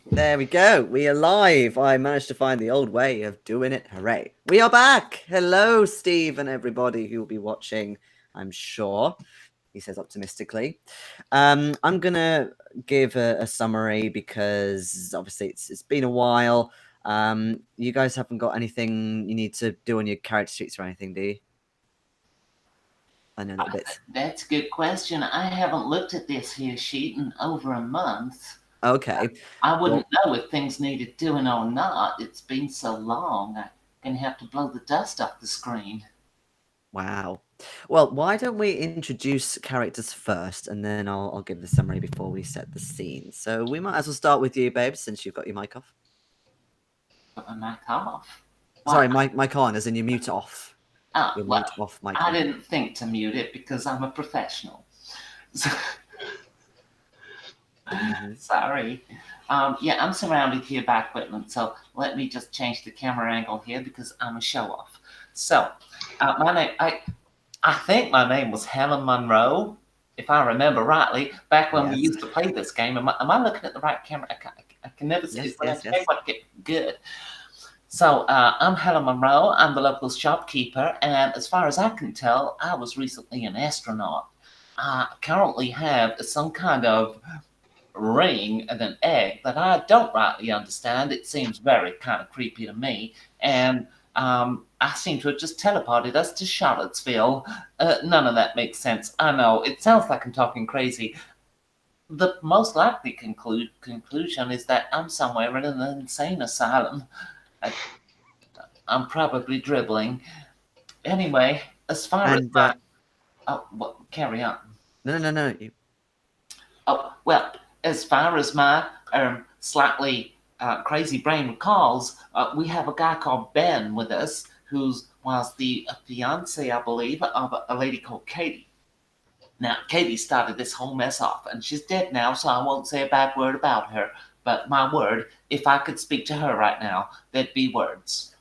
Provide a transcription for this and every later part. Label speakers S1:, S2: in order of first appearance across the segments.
S1: There we go. We are live. I managed to find the old way of doing it. Hooray. We are back. Hello, Steve, and everybody who will be watching, I'm sure. He says optimistically. I'm going to give a summary because obviously it's been a while. You guys haven't got anything you need to do on your character sheets or anything, do you? I know that bit.
S2: That's a good question. I haven't looked at this here sheet in over a month.
S1: Okay.
S2: I wouldn't know if things needed doing or not. It's been so long. I'm going to have to blow the dust off the screen.
S1: Wow. Well, why don't we introduce characters first, and then I'll give the summary before we set the scene. So we might as well start with you, babe, since you've got your mic off.
S2: Put my mic off.
S1: Sorry, mic on, as in your mute off. Your
S2: Well,
S1: mute off mic.
S2: I didn't think to mute it because I'm a professional. Sorry. Yeah, I'm surrounded here by equipment, so let me just change the camera angle here because I'm a show-off. So, my name, I think my name was Helen Munroe, if I remember rightly, back when we used to play this game. Am I looking at the right camera? I can never see.
S1: Yes.
S2: Good. So, I'm Helen Munroe. I'm the local shopkeeper, and as far as I can tell, I was recently an astronaut. I currently have some kind of ring and an egg that I don't rightly understand. It seems very kind of creepy to me. And I seem to have just teleported us to Charlottesville. None of that makes sense. I know, it sounds like I'm talking crazy. The most likely conclusion is that I'm somewhere in an insane asylum. I'm probably dribbling. Anyway, as far as my... Oh, well, carry on.
S1: No.
S2: Oh, well, as far as my slightly crazy brain recalls, we have a guy called Ben with us who was the fiance, I believe, of a lady called Katie. Now, Katie started this whole mess off, and she's dead now, so I won't say a bad word about her. But my word, if I could speak to her right now, there'd be words.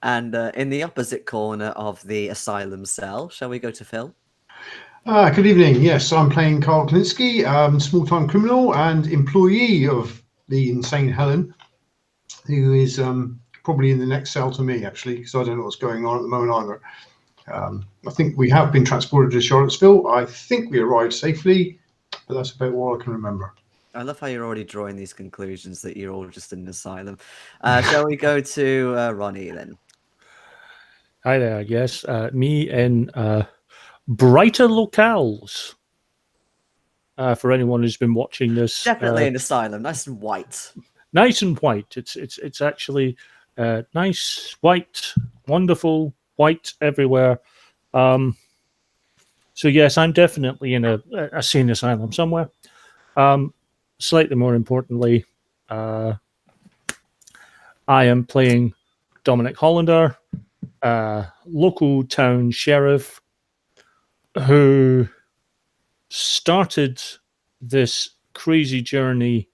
S1: And in the opposite corner of the asylum cell, shall we go to Phil?
S3: Good evening. Yes, I'm playing Carl Kulinski, small-time criminal and employee of the insane Helen, who is probably in the next cell to me, actually, because I don't know what's going on at the moment either. I think we have been transported to Charlottesville. I think we arrived safely, but that's about all I can remember.
S1: I love how you're already drawing these conclusions that you're all just in an asylum. Shall we go to Ronnie then?
S4: Hi there. Yes, me in brighter locales. For anyone who's been watching this,
S1: definitely an asylum, nice and white.
S4: Nice and white. It's actually nice, white, wonderful, white everywhere. So yes, I'm definitely in a sane asylum somewhere. Slightly more importantly, I am playing Dominic Hollander, local town sheriff who started this crazy journey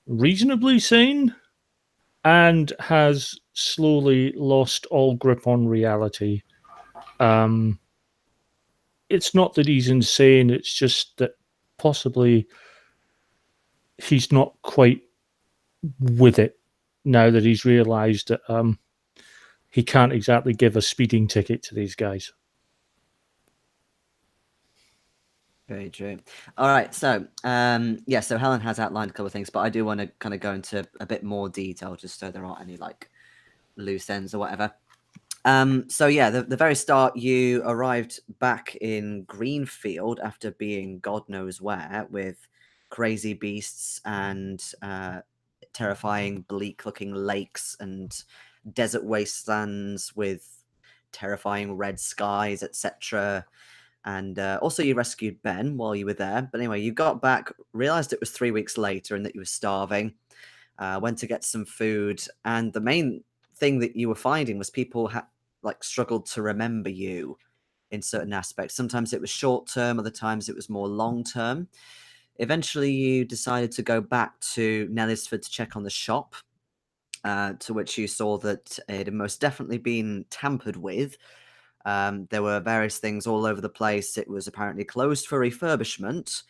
S4: reasonably sane and has slowly lost all grip on reality. It's not that he's insane, it's just that possibly he's not quite with it now that he's realized that he can't exactly give a speeding ticket to these guys.
S1: Very true. All right, so so Helen has outlined a couple of things, but I do want to kind of go into a bit more detail just so there aren't any like loose ends or whatever. So yeah, the very start, you arrived back in Greenfield after being God knows where with crazy beasts and terrifying, bleak-looking lakes and desert wastelands with terrifying red skies, etc. And also you rescued Ben while you were there. But anyway, you got back, realized it was 3 weeks later and that you were starving, went to get some food. And the main thing that you were finding was people struggled to remember you in certain aspects. Sometimes it was short term, other times it was more long term. Eventually, you decided to go back to Nellysford to check on the shop, to which you saw that it had most definitely been tampered with. There were various things all over the place. It was apparently closed for refurbishment,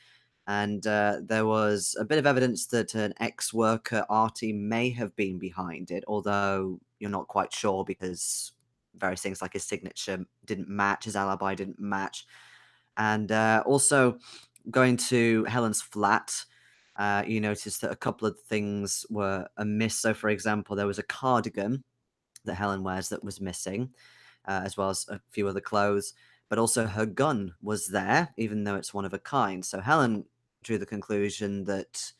S1: And there was a bit of evidence that an ex-worker, Artie, may have been behind it, although you're not quite sure because various things like his signature didn't match, his alibi didn't match. And also, going to Helen's flat, you noticed that a couple of things were amiss. So, for example, there was a cardigan that Helen wears that was missing, as well as a few other clothes. But also her gun was there, even though it's one of a kind. So Helen drew the conclusion that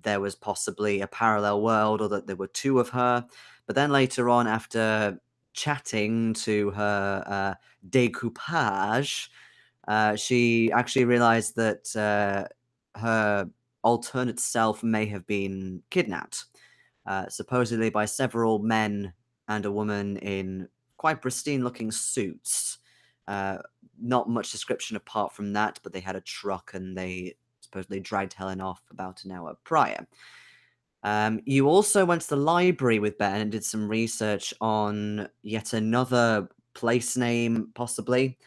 S1: there was possibly a parallel world, or that there were two of her. But then later on, after chatting to her decoupage, she actually realized that her alternate self may have been kidnapped, supposedly by several men and a woman in quite pristine looking suits. Not much description apart from that, but they had a truck and they supposedly dragged Helen off about an hour prior. You also went to the library with Ben and did some research on yet another place name, possibly,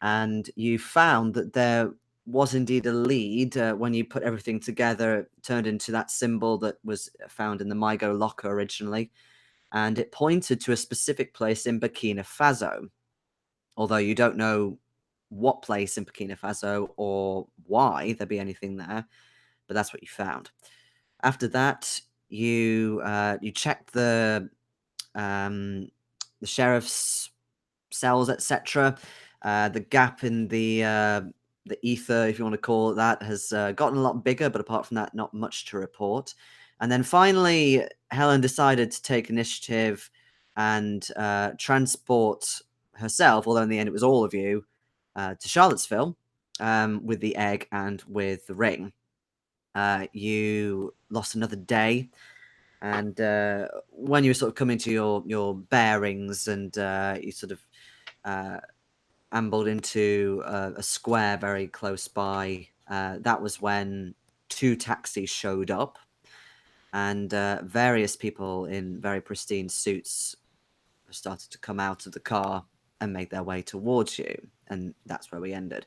S1: and you found that there was indeed a lead. When you put everything together, it turned into that symbol that was found in the Mygo locker originally, and it pointed to a specific place in Burkina Faso, although you don't know what place in Burkina Faso or why there'd be anything there, but that's what you found. After that, you checked the sheriff's cells, etc. The gap in the ether, if you want to call it that, has gotten a lot bigger, but apart from that, not much to report. And then finally, Helen decided to take initiative and transport herself, although in the end it was all of you, to Charlottesville with the egg and with the ring. You lost another day, and when you were sort of coming to your bearings, and you sort of ambled into a square very close by, that was when two taxis showed up, and various people in very pristine suits started to come out of the car and make their way towards you, and that's where we ended.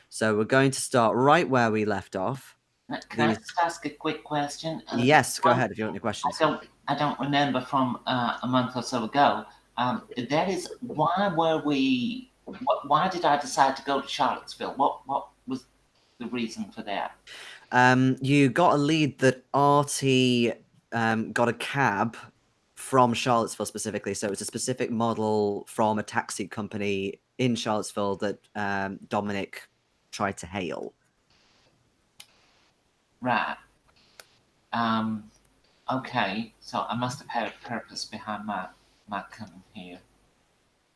S1: So we're going to start right where we left off.
S2: Can I just ask a quick question?
S1: Yes, go ahead if you want any questions.
S2: I don't remember from a month or so ago. That is, why did I decide to go to Charlottesville? What was the reason for that?
S1: You got a lead that Artie got a cab from Charlottesville specifically. So it's a specific model from a taxi company in Charlottesville that Dominic tried to hail.
S2: Right. Okay. So I must have had a purpose behind my coming here.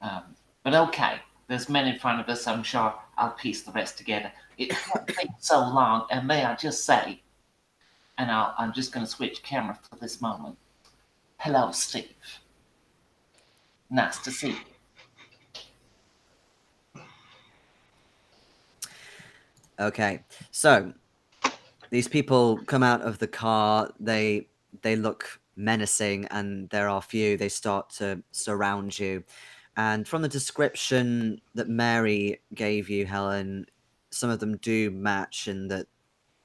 S2: But okay. There's men in front of us. I'm sure I'll piece the rest together. It can't take so long. And may I just say, and I'm just going to switch camera for this moment. Hello, Steve. Nice to see you.
S1: Okay, so these people come out of the car. They look menacing, and there are few. They start to surround you. And from the description that Mary gave you, Helen, some of them do match in that,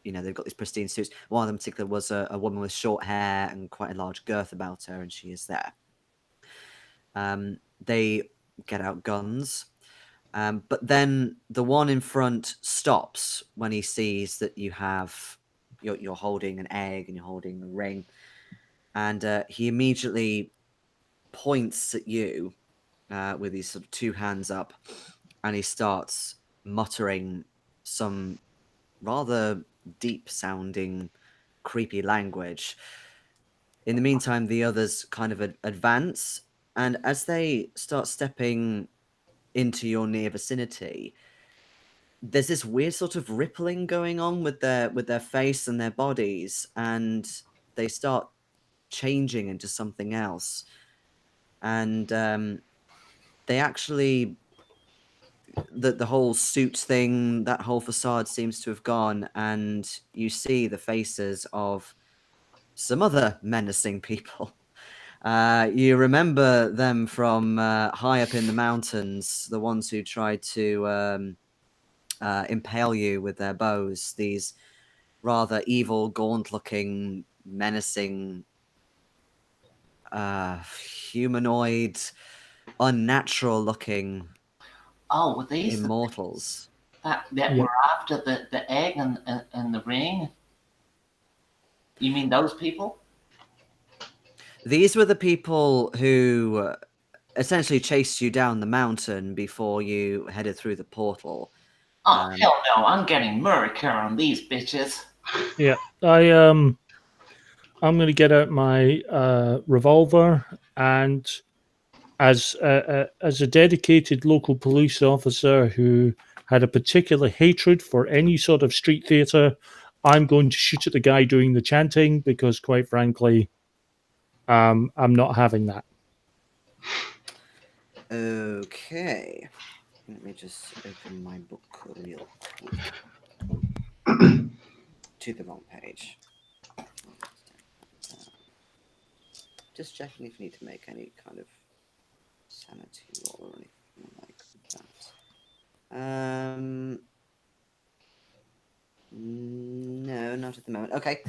S1: you know, they've got these pristine suits. One of them in particular was a woman with short hair and quite a large girth about her, and she is there. They get out guns. But then the one in front stops when he sees that you're holding an egg and you're holding a ring. And he immediately points at you with these sort of two hands up, and he starts muttering some rather deep sounding, creepy language. In the meantime, the others kind of advance, and as they start stepping into your near vicinity, there's this weird sort of rippling going on with their face and their bodies, and they start changing into something else. And they actually, the whole suit thing, that whole facade seems to have gone, and you see the faces of some other menacing people. You remember them from high up in the mountains, the ones who tried to impale you with their bows. These rather evil, gaunt-looking, menacing, humanoid, unnatural-looking
S2: Oh, were these
S1: immortals.
S2: that
S4: Yep.
S2: were after the egg and the ring? You mean those people?
S1: These were the people who essentially chased you down the mountain before you headed through the portal.
S2: Oh, hell no, I'm getting Murica on these bitches.
S4: Yeah, I'm going to get out my revolver, and as a dedicated local police officer who had a particular hatred for any sort of street theatre, I'm going to shoot at the guy doing the chanting because, quite frankly, I'm not having that.
S1: Okay. Let me just open my book real quick. To the wrong page. Just checking if you need to make any kind of sanity roll or anything like that. No, not at the moment. Okay.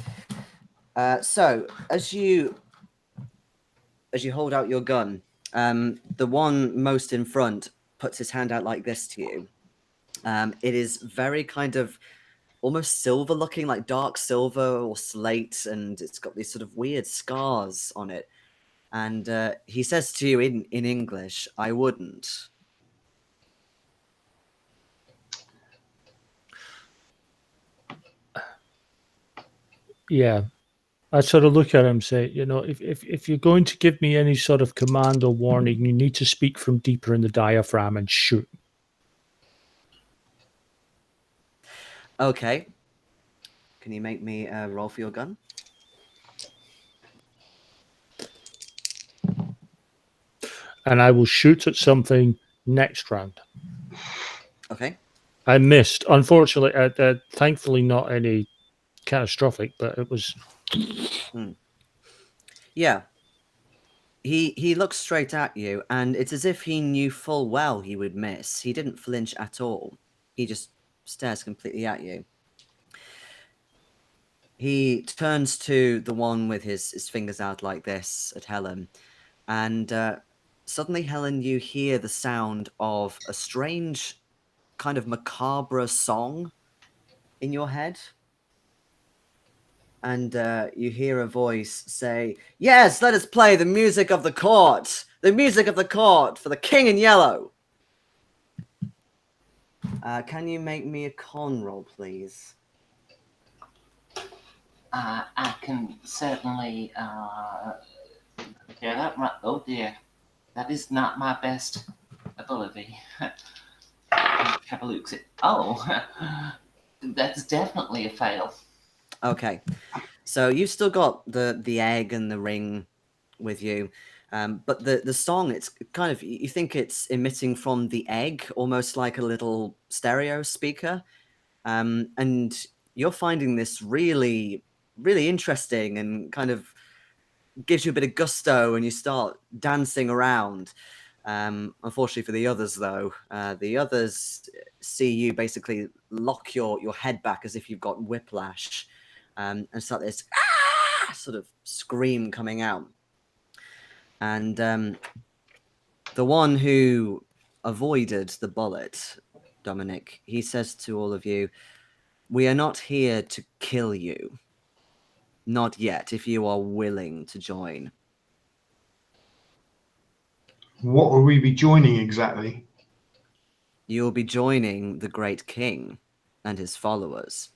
S1: So as you hold out your gun, the one most in front puts his hand out like this to you. It is very kind of almost silver looking, like dark silver or slate, and it's got these sort of weird scars on it. And he says to you in English, "I wouldn't."
S4: Yeah, I sort of look at him and say, if you're going to give me any sort of command or warning, you need to speak from deeper in the diaphragm and shoot.
S1: Okay. Can you make me roll for your gun?
S4: And I will shoot at something next round.
S1: Okay.
S4: I missed. Unfortunately, thankfully not any catastrophic, but it was...
S1: Yeah. He looks straight at you, and it's as if he knew full well he would miss. He didn't flinch at all. He just stares completely at you. He turns to the one with his fingers out like this at Helen, and suddenly, Helen, you hear the sound of a strange kind of macabre song in your head. And you hear a voice say, "Yes, let us play the music of the court! The music of the court for the king in yellow!" Can you make me a con roll, please?
S2: I can certainly that right. Oh dear, that is not my best ability. Have a look. Oh, that's definitely a fail.
S1: Okay, so you've still got the egg and the ring with you, but the song, it's kind of, you think it's emitting from the egg, almost like a little stereo speaker, and you're finding this really, really interesting and kind of gives you a bit of gusto, and you start dancing around. Unfortunately for the others, though, the others see you basically lock your head back as if you've got whiplash, and start this sort of scream coming out. And the one who avoided the bullet, Dominic, he says to all of you, "We are not here to kill you. Not yet, if you are willing to join."
S3: What will we be joining exactly?
S1: You will be joining the great king and his followers.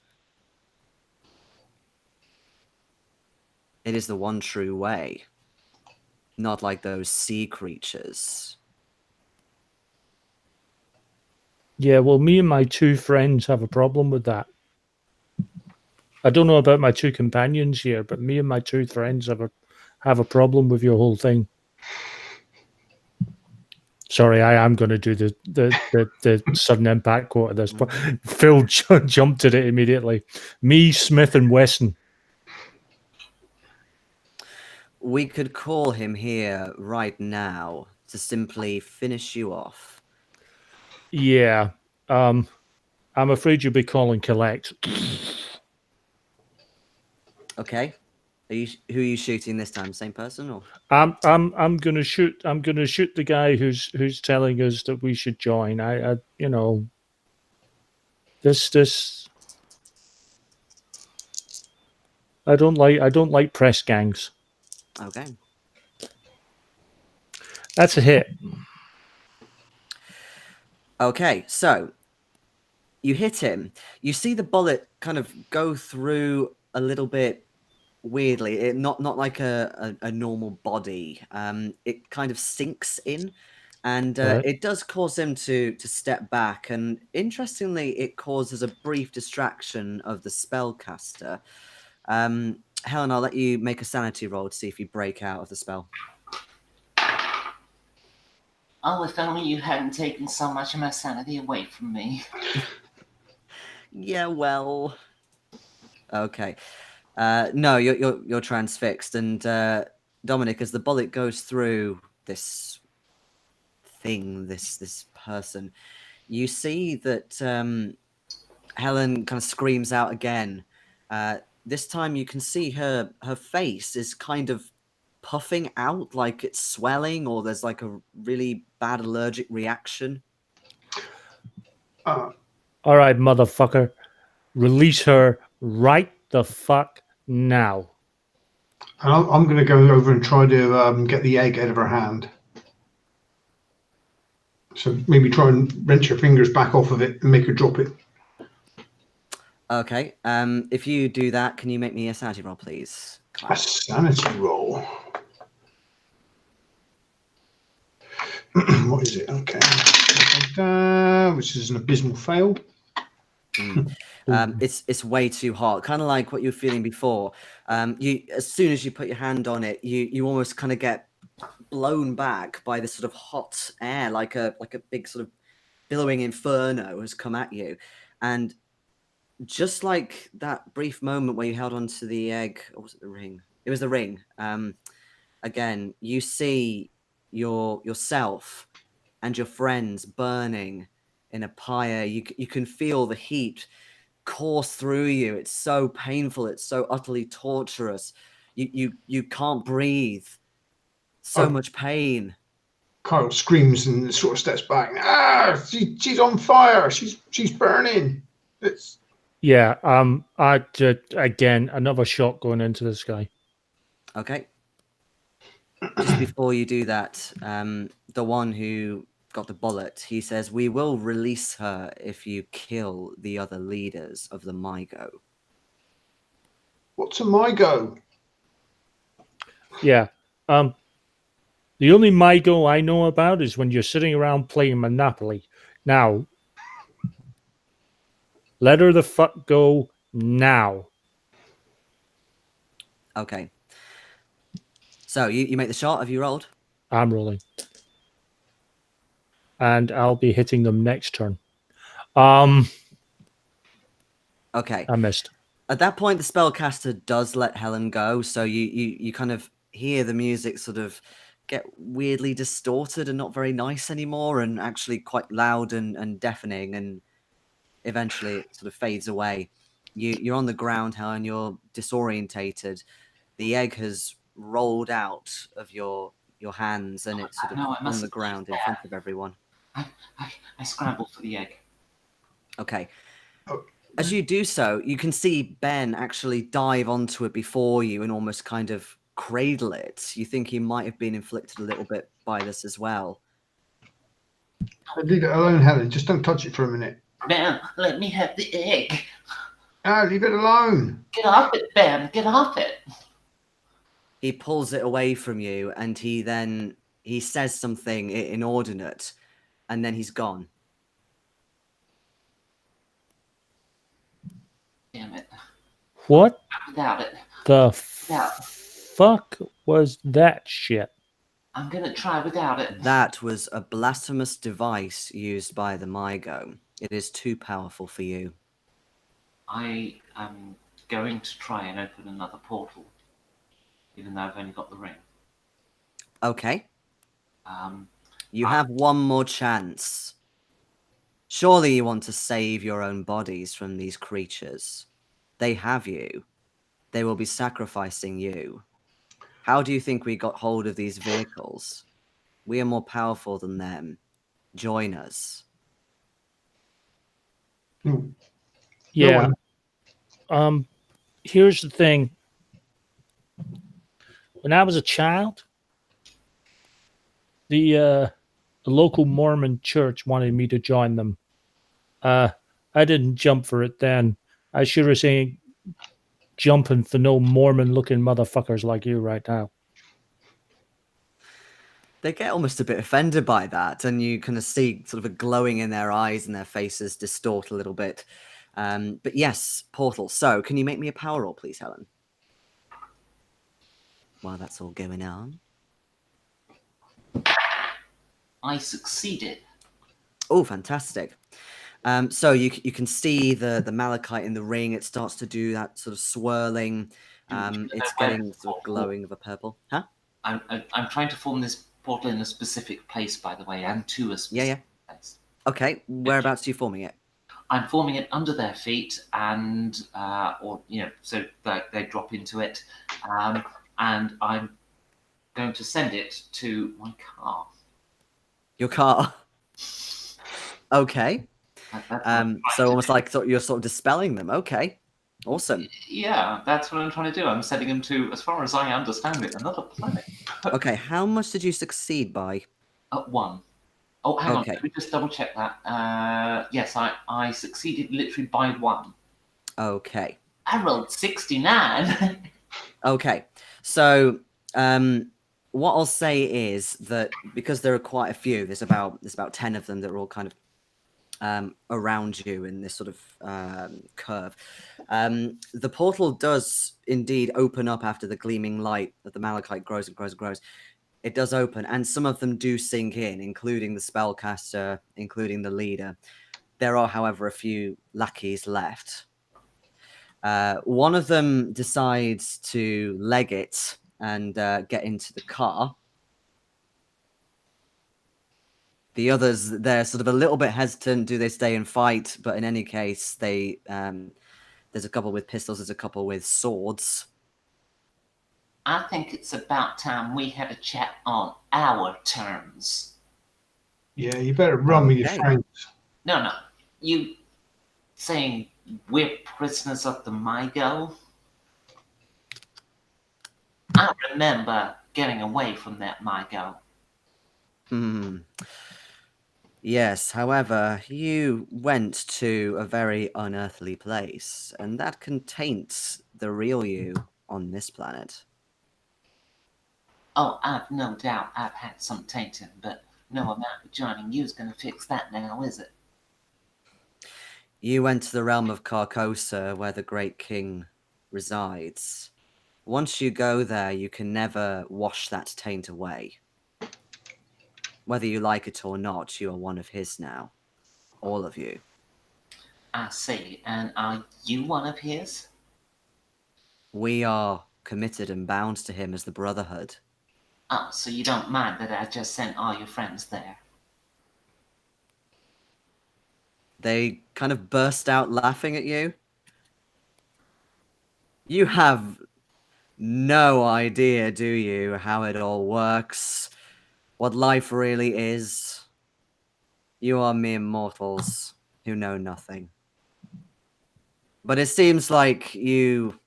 S1: It is the one true way. Not like those sea creatures.
S4: Yeah, well, me and my two friends have a problem with that. I don't know about my two companions here, but me and my two friends have a problem with your whole thing. Sorry, I am going to do the sudden impact quote at this point. Phil jumped at it immediately. Me, Smith, and Wesson.
S1: We could call him here right now to simply finish you off.
S4: Yeah. I'm afraid you'll be calling collect.
S1: Okay. Who are you shooting this time? Same person or?
S4: I'm gonna shoot the guy who's telling us that we should join. I you know, this I don't like press gangs.
S1: Okay.
S4: That's a hit.
S1: Okay, so you hit him. You see the bullet kind of go through a little bit weirdly. It not like a normal body. It kind of sinks in, and
S4: Right.
S1: it does cause him to step back. And interestingly, it causes a brief distraction of the spellcaster. Helen, I'll let you make a sanity roll to see if you break out of the spell.
S2: Oh, if only you hadn't taken so much of my sanity away from me.
S1: Yeah, well, okay. No, you're transfixed, and Dominic, as the bullet goes through this thing, this person, you see that Helen kind of screams out again. This time, you can see her face is kind of puffing out, like it's swelling, or there's like a really bad allergic reaction.
S3: Uh,
S4: All right, motherfucker. Release her right the fuck now.
S3: and I'm going to go over and try to get the egg out of her hand. So maybe try and wrench her fingers back off of it and make her drop it.
S1: Okay. If you do that, can you make me a sanity roll, please?
S3: A sanity roll. What is it? Okay. Which is an abysmal fail.
S1: It's way too hot, kind of like what you were feeling before. You as soon as you put your hand on it, you almost kind of get blown back by this sort of hot air, like a big sort of billowing inferno has come at you, and just like that brief moment where you held onto the egg, or was it the ring? It was the ring. Again, you see yourself and your friends burning in a pyre. You can feel the heat course through you. It's so painful. It's so utterly torturous. You can't breathe. So much pain.
S3: Kyle screams and sort of steps back. She's on fire. She's burning. It's
S4: Yeah. Again, another shot going into this guy.
S1: Okay. Just before you do that, the one who got the bullet, he says, "We will release her if you kill the other leaders of the Mygo."
S3: what's a my go?
S4: Yeah. The only Mygo I know about is when you're sitting around playing Monopoly. Now, let her the fuck go now.
S1: Okay. So you make the shot. Have you rolled?
S4: I'm rolling. And I'll be hitting them next turn.
S1: Okay.
S4: I missed.
S1: At that point, the spellcaster does let Helen go, so you kind of hear the music sort of get weirdly distorted and not very nice anymore, and actually quite loud and deafening, and eventually it sort of fades away. You're on the ground, Helen. You're disorientated. The egg has rolled out of your hands, and it's sort of on the ground in front of everyone.
S2: I scrambled for the egg.
S1: Okay. As you do so, you can see Ben actually dive onto it before you and almost kind of cradle it. You think he might have been inflicted a little bit by this as well.
S3: Leave it alone, Helen. Just don't touch it for a minute.
S2: Ben, let me have the egg.
S3: Leave it alone.
S2: Get off it, Ben. Get off it.
S1: He pulls it away from you, and he says something inordinate, and then he's gone.
S2: Damn it.
S4: What
S2: Without it.
S4: the fuck was that shit?
S2: I'm gonna try without it.
S1: That was a blasphemous device used by the Mygo. It is too powerful for you.
S2: I am going to try and open another portal, even though I've only got the ring.
S1: Okay. You have one more chance. Surely you want to save your own bodies from these creatures. They have you. They will be sacrificing you. How do you think we got hold of these vehicles? We are more powerful than them. Join us.
S3: No,
S4: Yeah.
S3: one.
S4: Here's the thing. When I was a child, the local Mormon church wanted me to join them. I didn't jump for it then. I sure as ain't jumping for no Mormon-looking motherfuckers like you right now.
S1: They get almost a bit offended by that, and you kind of see sort of a glowing in their eyes and their faces distort a little bit. But yes, Portal. So, can you make me a power roll, please, Helen? While that's all going on.
S2: I succeeded.
S1: Oh, fantastic. So you can see the malachite in the ring. It starts to do that sort of swirling. It's getting sort of glowing of a purple. Huh?
S2: I'm trying to form this portal in a specific place, by the way, and to a specific place.
S1: Okay, whereabouts are you forming it?
S2: I'm forming it under their feet, and so that they drop into it, and I'm going to send it to my car.
S1: Your car. Okay. So almost like you're sort of dispelling them. Okay. Awesome.
S2: Yeah, that's what I'm trying to do. I'm sending them to, as far as I understand it, another planet.
S1: Okay, how much did you succeed by?
S2: 1. Oh, hang on.
S1: Okay.
S2: Let me just double check that. Yes, I succeeded literally by 1.
S1: Okay.
S2: I rolled 69.
S1: Okay. So what I'll say is that because there are quite a few, there's about 10 of them that are all kind of around you in this sort of curve. The portal does indeed open up after the gleaming light that the malachite grows and grows and grows. It does open, and some of them do sink in, including the spellcaster, including the leader. There are, however, a few lackeys left. One of them decides to leg it and get into the car. The others, they're sort of a little bit hesitant. Do they stay and fight? But in any case, they there's a couple with pistols, there's a couple with swords.
S2: I think it's about time we had a chat on our terms.
S3: Yeah, you better run with your
S1: Okay.
S3: friends.
S2: No. You saying we're prisoners of the Mygo? I remember getting away from that Mygo.
S1: Yes, however, you went to a very unearthly place, and that can taint the real you on this planet.
S2: Oh, I've no doubt I've had some tainting, but no amount of joining you is going to fix that now, is it?
S1: You went to the realm of Carcosa, where the great king resides. Once you go there, you can never wash that taint away. Whether you like it or not, you are one of his now. All of you.
S2: I see. And are you one of his?
S1: We are committed and bound to him as the Brotherhood.
S2: Oh, so you don't mind that I just sent all your friends there?
S1: They kind of burst out laughing at you. You have no idea, do you, how it all works? What life really is? You are mere mortals who know nothing. But it seems like you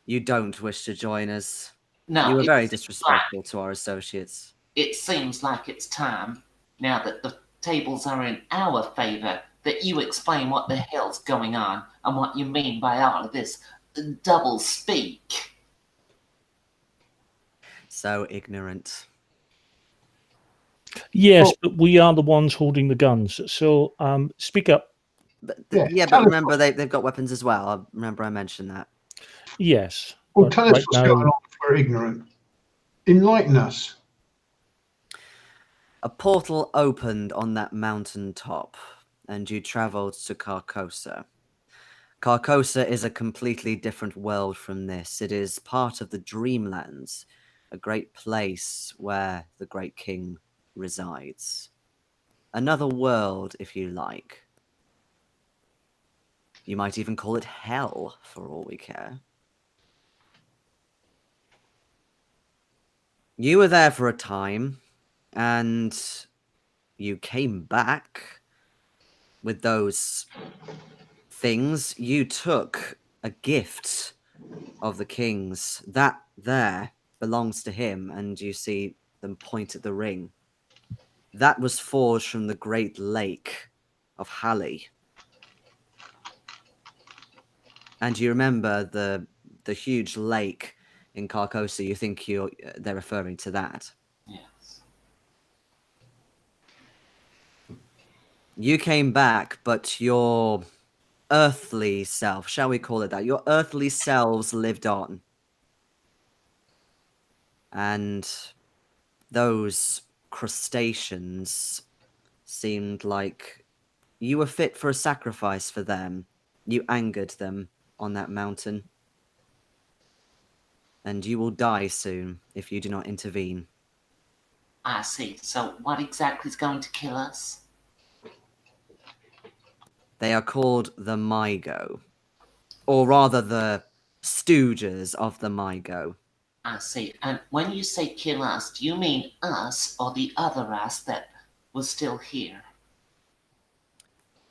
S1: don't wish to join us.
S2: No,
S1: You were
S2: it
S1: very
S2: seems
S1: disrespectful to our associates.
S2: It seems like it's time, now that the tables are in our favor, that you explain what the hell's going on and what you mean by all of this double speak.
S1: So ignorant.
S4: Yes, but we are the ones holding the guns. So speak up.
S1: But
S3: Yeah,
S1: but
S3: tell us
S1: remember they've got weapons as well. I mentioned that.
S4: Yes.
S3: Well,
S4: but
S3: tell us
S4: right
S3: what's
S4: now,
S3: going on if we're ignorant. Enlighten us.
S1: A portal opened on that mountain top, and you traveled to Carcosa. Carcosa is a completely different world from this. It is part of the Dreamlands, a great place where the Great King resides. another world, if you like. You might even call it hell, for all we care. You were there for a time, and you came back with those things. You took a gift of the king's. That there belongs to him, and you see them point at the ring. That was forged from the great lake of Halley. And you remember the huge lake in Carcosa. You think they're referring to that.
S2: Yes.
S1: You came back, but your earthly self, shall we call it that? Your earthly selves lived on. And those crustaceans seemed like you were fit for a sacrifice for them. You angered them on that mountain. And you will die soon if you do not intervene.
S2: I see. So what exactly is going to kill us?
S1: They are called the Mygo. Or rather, the stooges of the Mygo.
S2: I see. And when you say kill us, do you mean us or the other us that was still here?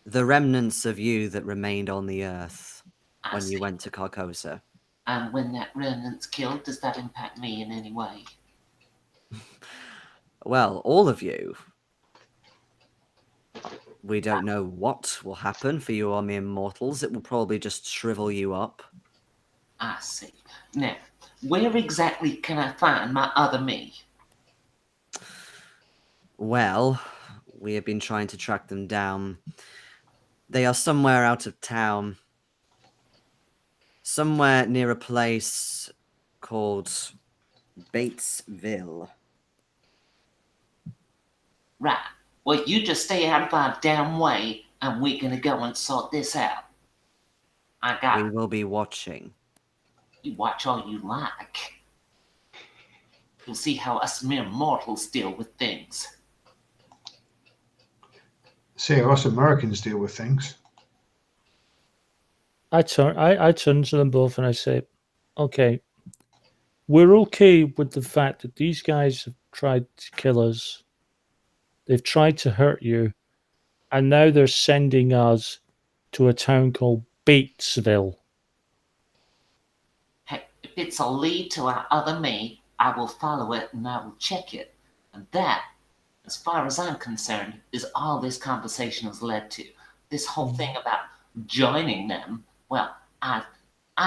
S1: The remnants of you that remained on the earth
S2: I
S1: when
S2: see.
S1: you went to Carcosa.
S2: And when that remnant's killed, does that impact me in any way?
S1: Well, all of you. We don't know what will happen for you mere mortals. It will probably just shrivel you up.
S2: I see. Now, where exactly can I find my other me?
S1: Well, we have been trying to track them down. They are somewhere out of town. Somewhere near a place called Batesville.
S2: Right. Well, you just stay out of our damn way, and we're gonna go and sort this out. I got
S1: We will be watching.
S2: You watch all you like. You'll see how us mere mortals deal with things.
S3: See how us Americans deal with things.
S4: I turn to them both and I say, okay, we're okay with the fact that these guys have tried to kill us. They've tried to hurt you. And now they're sending us to a town called Batesville.
S2: Hey, if it's a lead to our other me, I will follow it and I will check it. And that, as far as I'm concerned, is all this conversation has led to. This whole thing about joining them, well, I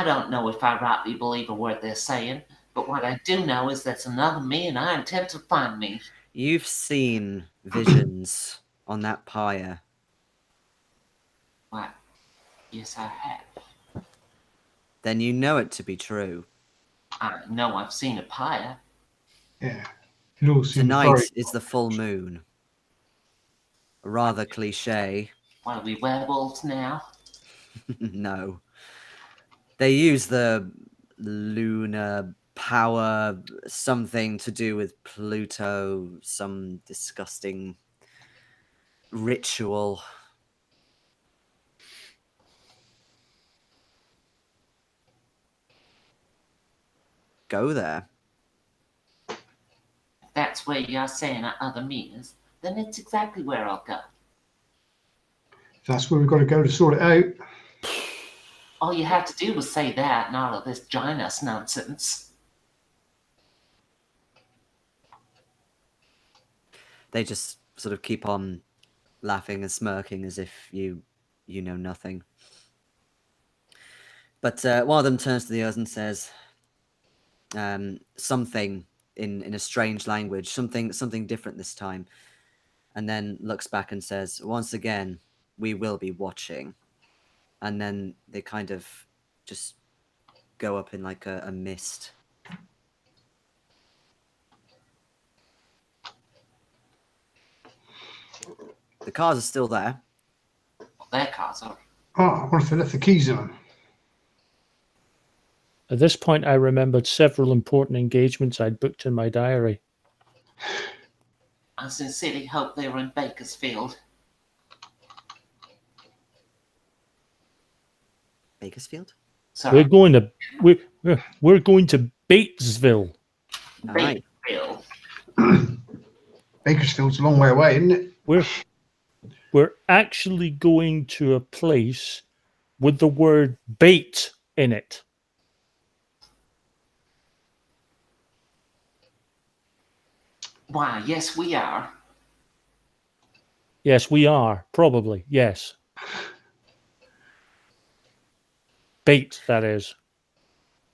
S2: don't know if I rightly believe a word they're saying, but what I do know is that's another me and I intend to find me.
S1: You've seen visions on that pyre.
S2: Why, yes, I have.
S1: Then you know it to be true.
S2: I know I've seen a pyre.
S3: Yeah. It all seems
S1: Tonight
S3: very...
S1: is the full moon. Rather cliche.
S2: What are we, werewolves now?
S1: No. They use the lunar power, something to do with Pluto, some disgusting ritual. Go there.
S2: If that's where you're saying our other me is, then it's exactly where I'll go.
S3: That's where we've got to go to sort it out.
S2: All you have to do is say that and all of this join us nonsense.
S1: They just sort of keep on laughing and smirking as if you know nothing. But one of them turns to the others and says something in a strange language, something different this time, and then looks back and says, once again, we will be watching. And then they kind of just go up in like a mist. The cars are still there.
S2: Their cars are.
S3: Oh, what if they left the keys in them?
S4: At this point, I remembered several important engagements I'd booked in my diary.
S2: I sincerely hope they were in Bakersfield.
S1: Bakersfield?
S2: Sorry,
S4: We're going to Batesville.
S1: All right.
S2: Bakersfield.
S3: Bakersfield's a long way away, isn't it?
S4: We're actually going to a place with the word bait in it.
S2: Why, yes, we are.
S4: Yes, we are. Probably. Yes. Bait, that is.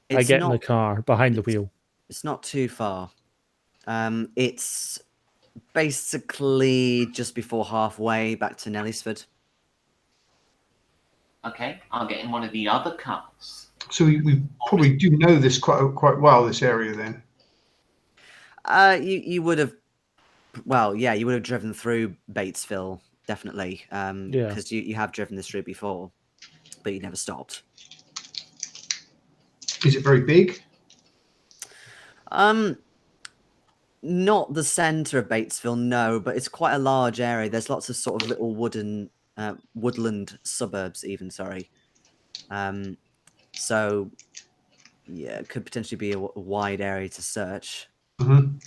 S4: I
S1: It's
S4: get in
S1: not.
S4: the car behind the wheel.
S1: It's not too far. It's basically just before halfway back to Nellysford.
S2: Okay, I'll get in one of the other cars.
S3: So we probably do know this quite well, this area then.
S1: You would have. Well, yeah, you would have driven through Batesville, definitely.
S4: Yeah.
S1: Because you have driven this route before, but you never stopped.
S3: Is it very big?
S1: Not the centre of Batesville, no, but it's quite a large area. There's lots of sort of little woodland suburbs, even. Sorry. So yeah, it could potentially be a wide area to search.
S3: Mm-hmm.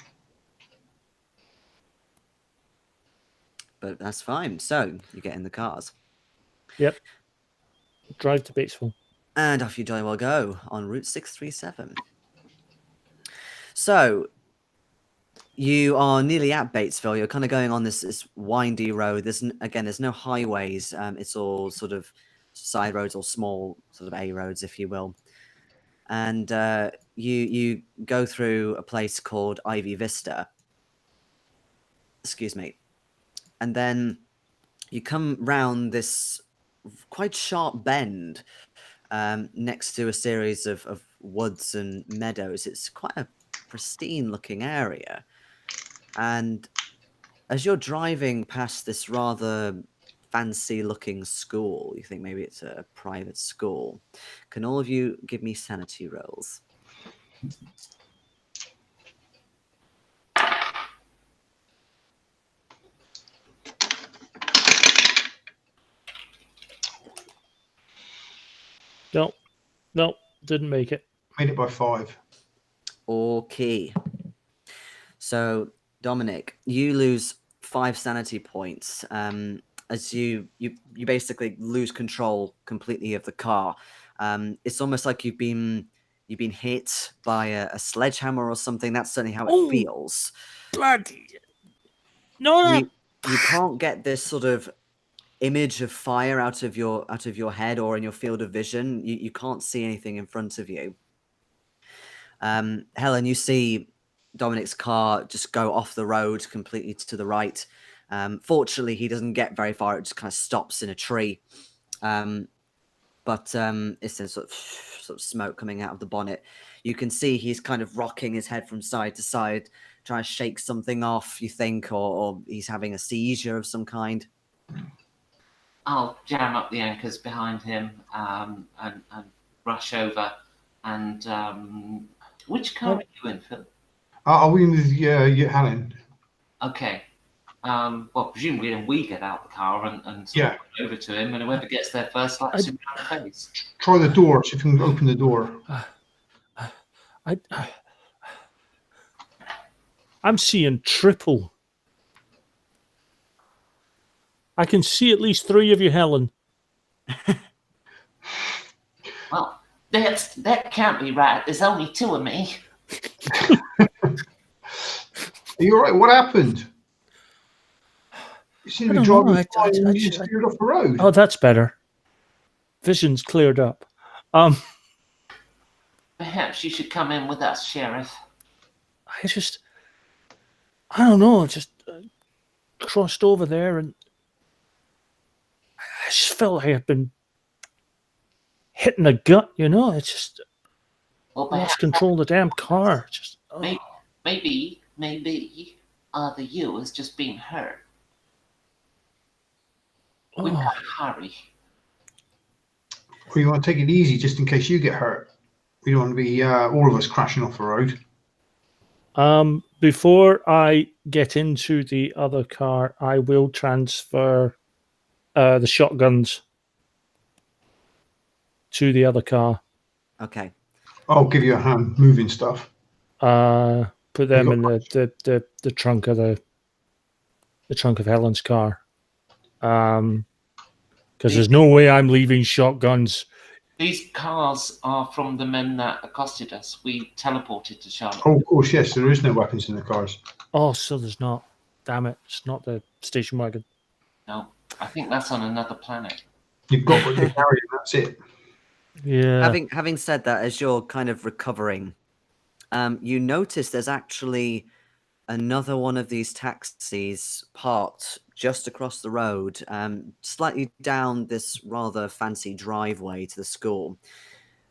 S1: But that's fine. So you get in the cars.
S4: Yep. Drive to Batesville.
S1: And off you jolly well go on Route 637. So you are nearly at Batesville. You're kind of going on this windy road. There's no highways. It's all sort of side roads or small sort of A roads, if you will. And you go through a place called Ivy Vista. Excuse me. And then you come round this quite sharp bend next to a series of woods and meadows. It's quite a pristine looking area. And as you're driving past this rather fancy looking school, you think maybe it's a private school. Can all of you give me sanity rolls?
S4: No, didn't make it.
S3: Made it by 5.
S1: Okay. So, Dominic, you lose 5 sanity points as you basically lose control completely of the car. It's almost like you've been hit by a sledgehammer or something. That's certainly how it feels.
S4: Bloody. No.
S1: You can't get this sort of image of fire out of your head or in your field of vision. You can't see anything in front of you. Helen, you see Dominic's car just go off the road completely to the right. Fortunately, he doesn't get very far. It just kind of stops in a tree. But it's a sort of smoke coming out of the bonnet. You can see he's kind of rocking his head from side to side, trying to shake something off, you think, or he's having a seizure of some kind.
S2: I'll jam up the anchors behind him and rush over. And which car are you in, Phil?
S3: Are we with Helen?
S2: Okay. Well, presumably then we get out the car and sort of run over to him, and whoever gets there first slaps him around the face.
S3: Try the door, see if you can open the door.
S4: I'm seeing triple. I can see at least 3 of you, Helen.
S2: Well, that can't be right. There's only 2 of me.
S3: Are you all right? What happened? You seem to be driving fine and you just veered off the road.
S4: Oh, that's better. Vision's cleared up.
S2: Perhaps you should come in with us, Sheriff.
S4: I don't know, just crossed over there and I just felt like I had been hitting a gut, you know. It's just lost control of the damn car. Just
S2: maybe the you has just been hurt. We've got to hurry.
S3: Or you want to take it easy just in case you get hurt. We don't want to be all of us crashing off the road.
S4: Before I get into the other car, I will transfer the shotguns to the other car.
S1: Okay.
S3: I'll give you a hand moving stuff.
S4: Put them
S3: You
S4: in the trunk of the trunk of Helen's car. Because there's no way I'm leaving shotguns.
S2: These cars are from the men that accosted us. We teleported to Charlotte.
S3: Oh, of course, yes. There is no weapons in the cars.
S4: Oh, so there's not. Damn it! It's not the station wagon.
S2: No, I think that's on another planet.
S3: You've got what you're carrying. That's it.
S4: Yeah.
S1: Having said that, as you're kind of recovering, you notice there's actually another one of these taxis parked just across the road, slightly down this rather fancy driveway to the school.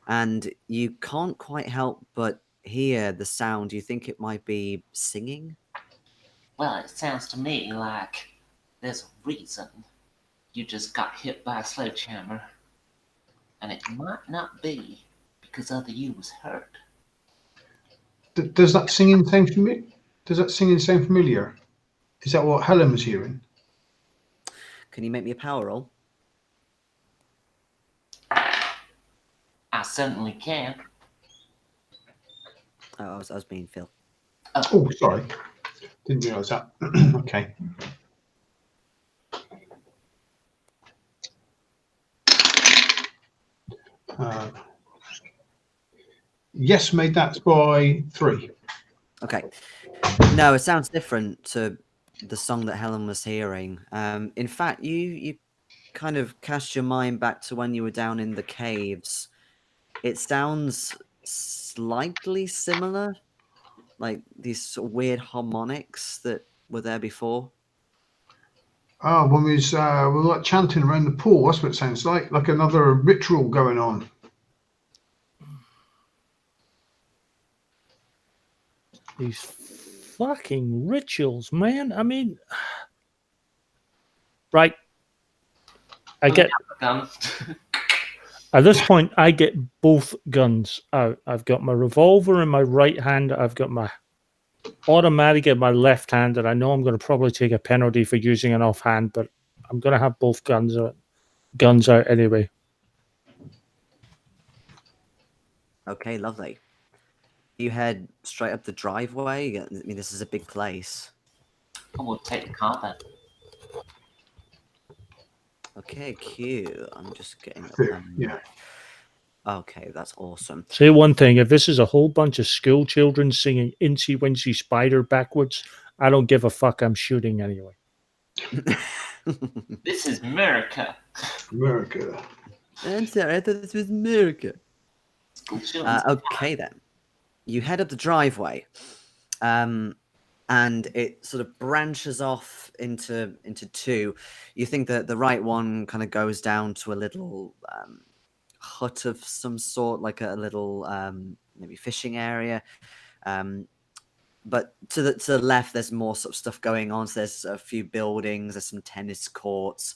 S1: And you can't quite help but hear the sound. You think it might be singing?
S2: Well, it sounds to me like there's a reason you just got hit by a sledgehammer. And it might not be because other you was hurt.
S3: Does that singing sound familiar? Does that singing sound familiar? Is that what Helen was hearing?
S1: Can you make me a power roll?
S2: I certainly can.
S1: Oh, I was being Phil.
S3: Oh, sorry. Didn't realise that. Okay. Yes, made that by 3.
S1: Okay. No, it sounds different to the song that Helen was hearing. In fact, you kind of cast your mind back to when you were down in the caves. It sounds slightly similar, like these sort of weird harmonics that were there before.
S3: Oh, when we were like chanting around the pool. That's what it sounds like another ritual going on.
S4: These fucking rituals, man. I mean, right. I get at this point, I get both guns out. I've got my revolver in my right hand. I've got my automatic in my left hand, and I know I'm going to probably take a penalty for using an offhand, but I'm going to have both guns out anyway.
S1: Okay, lovely. You head straight up the driveway. I mean, this is a big place.
S2: I will take the car then.
S1: Okay, cute. I'm just getting.
S3: Yeah.
S1: Okay, that's awesome.
S4: Say one thing: if this is a whole bunch of school children singing "Incy Wincy Spider" backwards, I don't give a fuck. I'm shooting anyway.
S2: This is America.
S3: America.
S1: I'm sorry, I thought this was America. Okay, then. You head up the driveway, and it sort of branches off into two. You think that the right one kind of goes down to a little hut of some sort, like a little maybe fishing area. But to the left, there's more sort of stuff going on. So there's a few buildings. There's some tennis courts.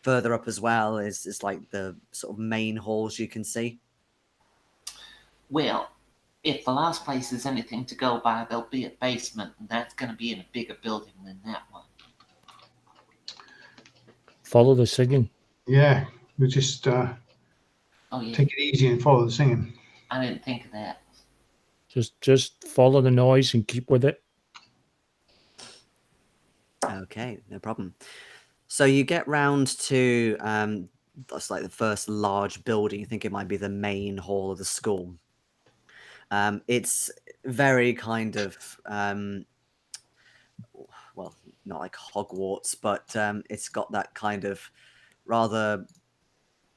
S1: Further up as well is like the sort of main halls you can see.
S2: Well, if the last place is anything to go by, there'll be a basement, and that's going to be in a bigger building than that one.
S4: Follow the singing.
S3: Yeah, we just take it easy and follow the singing.
S2: I didn't think of that.
S4: Just follow the noise and keep with it.
S1: Okay, no problem. So you get round to that's like the first large building. You think it might be the main hall of the school. It's very kind of well, not like Hogwarts, but it's got that kind of rather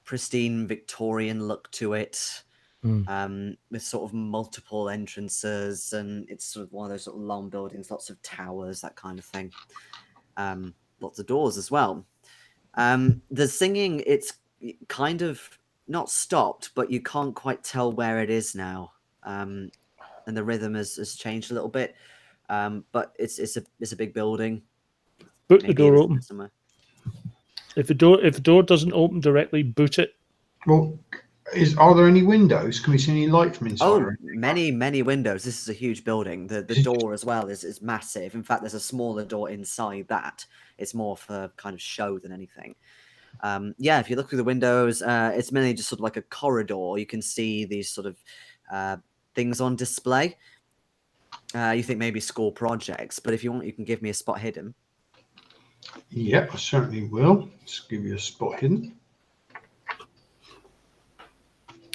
S1: pristine Victorian look to it. With sort of multiple entrances, and it's sort of one of those sort of long buildings, lots of towers, that kind of thing. Lots of doors as well. The singing, it's kind of not stopped, but you can't quite tell where it is now. And the rhythm has changed a little bit. But it's a big building.
S4: Boot the door open. Somewhere. If the door doesn't open directly, boot it.
S3: Well, Are there any windows? Can we see any light from inside?
S1: Oh, many windows. This is a huge building. The door as well is massive. In fact, there's a smaller door inside that. It's more for kind of show than anything. Yeah, if you look through the windows, it's mainly just sort of like a corridor. You can see these sort of things on display. You think maybe school projects, but if you want, you can give me a spot hidden.
S3: Yep, I certainly will. Just give you a spot hidden.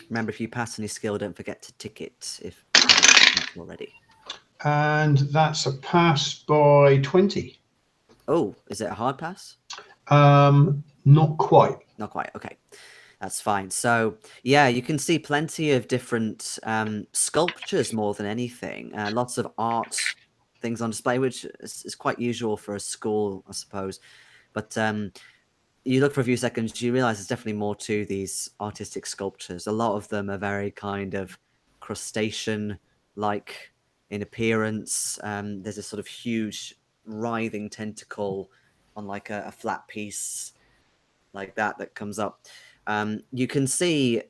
S1: Remember, if you pass any skill, don't forget to tick it if you haven't already.
S3: And that's a pass by 20.
S1: Oh, is it a hard pass?
S3: Not quite.
S1: Not quite. Okay, that's fine. So yeah, you can see plenty of different sculptures more than anything. Lots of art things on display, which is quite usual for a school, I suppose. But you look for a few seconds, you realize there's definitely more to these artistic sculptures. A lot of them are very kind of crustacean-like in appearance. There's a sort of huge writhing tentacle on like a flat piece like that comes up. You can see,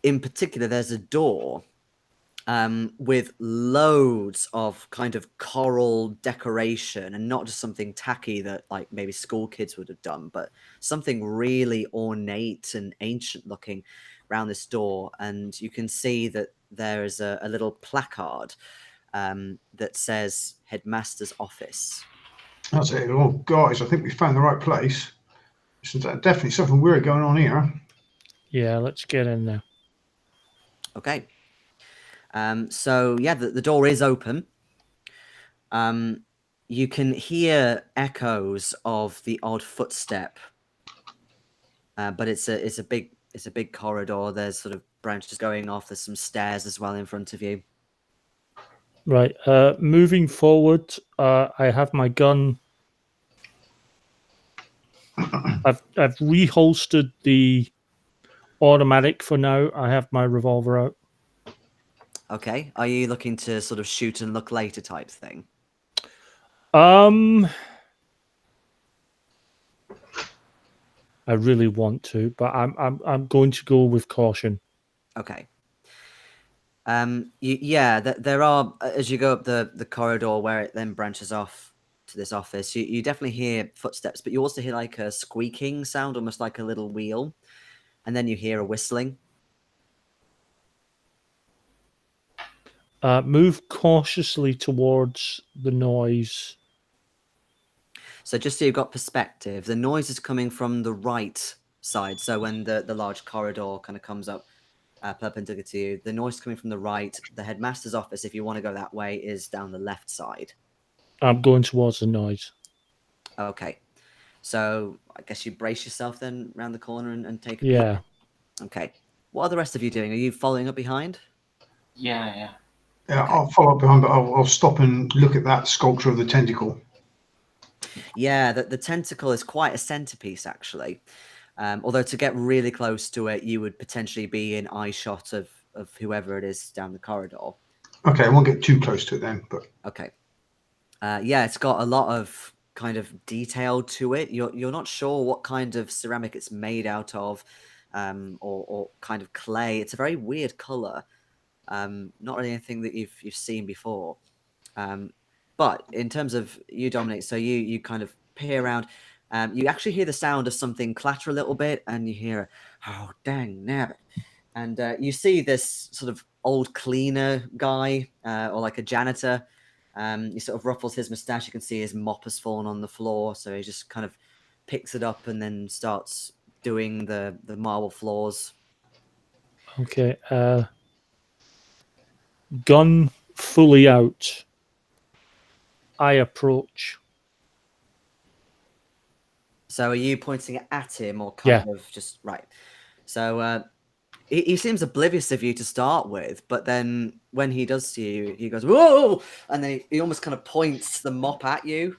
S1: in particular, there's a door with loads of kind of coral decoration, and not just something tacky that like maybe school kids would have done, but something really ornate and ancient looking around this door. And you can see that there is a little placard that says Headmaster's Office.
S3: That's it. Oh, guys, I think we found the right place. There's definitely something weird going on here.
S4: Yeah, let's get in there.
S1: Okay. So yeah, the door is open. You can hear echoes of the odd footstep, but it's a big corridor. There's sort of branches going off. There's some stairs as well in front of you.
S4: Right. Moving forward, I have my gun. I've reholstered the automatic for now. I have my revolver out.
S1: Okay. Are you looking to sort of shoot and look later type thing?
S4: I really want to, but I'm going to go with caution.
S1: Okay. There are, as you go up the corridor where it then branches off to this office, you definitely hear footsteps, but you also hear like a squeaking sound, almost like a little wheel, and then you hear a whistling.
S4: Move cautiously towards the noise.
S1: So just so you've got perspective, the noise is coming from the right side. So when the large corridor kind of comes up perpendicular to you, the noise is coming from the right. The headmaster's office, if you want to go that way, is down the left side.
S4: I'm going towards the noise.
S1: Okay. So I guess you brace yourself then around the corner and take a
S4: Yeah.
S1: peek. Okay. What are the rest of you doing? Are you following up behind?
S2: Yeah.
S3: Yeah,
S1: Okay.
S3: I'll follow up behind, but I'll stop and look at that sculpture of the tentacle.
S1: Yeah, the tentacle is quite a centerpiece, actually. Although to get really close to it, you would potentially be in eye shot of whoever it is down the corridor.
S3: Okay, I won't get too close to it then, but
S1: Okay. Yeah, it's got a lot of kind of detail to it. You're not sure what kind of ceramic it's made out of, or kind of clay. It's a very weird color. Not really anything that you've seen before. But in terms of you, Dominic, so you kind of peer around. You actually hear the sound of something clatter a little bit, and you hear, "Oh, dang nabbit!" And you see this sort of old cleaner guy, or like a janitor. He sort of ruffles his mustache. You can see his mop has fallen on the floor, so he just kind of picks it up and then starts doing the marble floors.
S4: Okay. Gun fully out. I approach.
S1: So are you pointing it at him or kind of just right? So he seems oblivious of you to start with, but then when he does see you, he goes, "Whoa!" And then he almost kind of points the mop at you,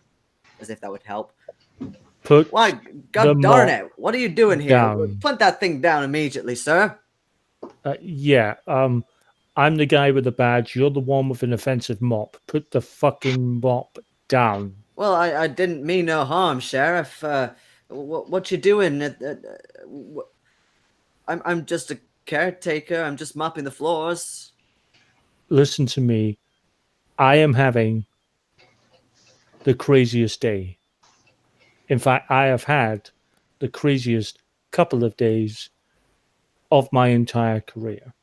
S1: as if that would help.
S4: Put
S1: Why, God darn it! What are you doing here?
S4: down.
S1: Put that thing down immediately, sir.
S4: Yeah. I'm the guy with the badge. You're the one with an offensive mop. Put the fucking mop down.
S1: Well, I didn't mean no harm, Sheriff. What you doing? I'm just a caretaker. I'm just mopping the floors.
S4: Listen to me. I am having the craziest day. In fact, I have had the craziest couple of days of my entire career.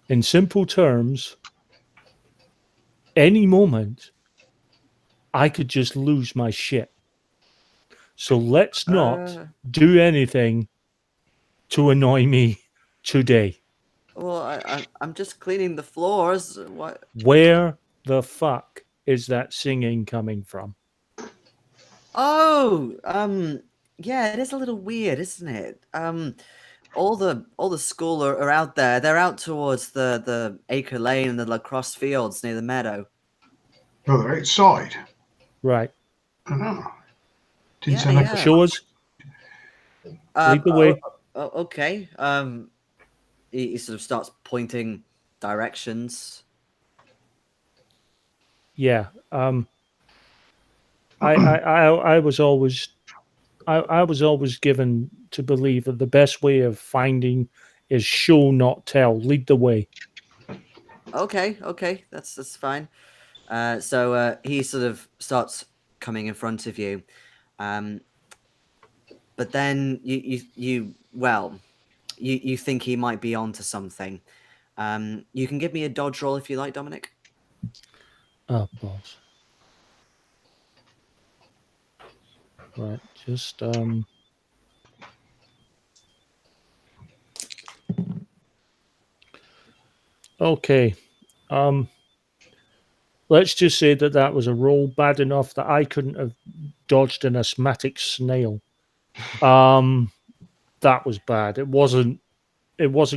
S4: In simple terms, any moment, I could just lose my shit. So let's not do anything to annoy me today.
S1: Well, I'm just cleaning the floors. What?
S4: Where the fuck is that singing coming from?
S1: Oh, yeah, it is a little weird, isn't it? All the school are out there. They're out towards the Acre Lane and the lacrosse fields near the meadow.
S3: Oh, they're outside.
S4: Right.
S3: Oh. Didn't
S1: Yeah,
S3: sound like
S1: yeah.
S4: Show us. Lead the way.
S1: Okay. He sort of starts pointing directions.
S4: Yeah. I was always given to believe that the best way of finding is show not tell. Lead the way.
S1: Okay, that's fine. So he sort of starts coming in front of you, but then you think he might be onto something. You can give me a dodge roll if you like, Dominic.
S4: Oh, balls. Right, just okay. Let's just say that was a roll bad enough that I couldn't have dodged an asthmatic snail. That was bad. It wasn't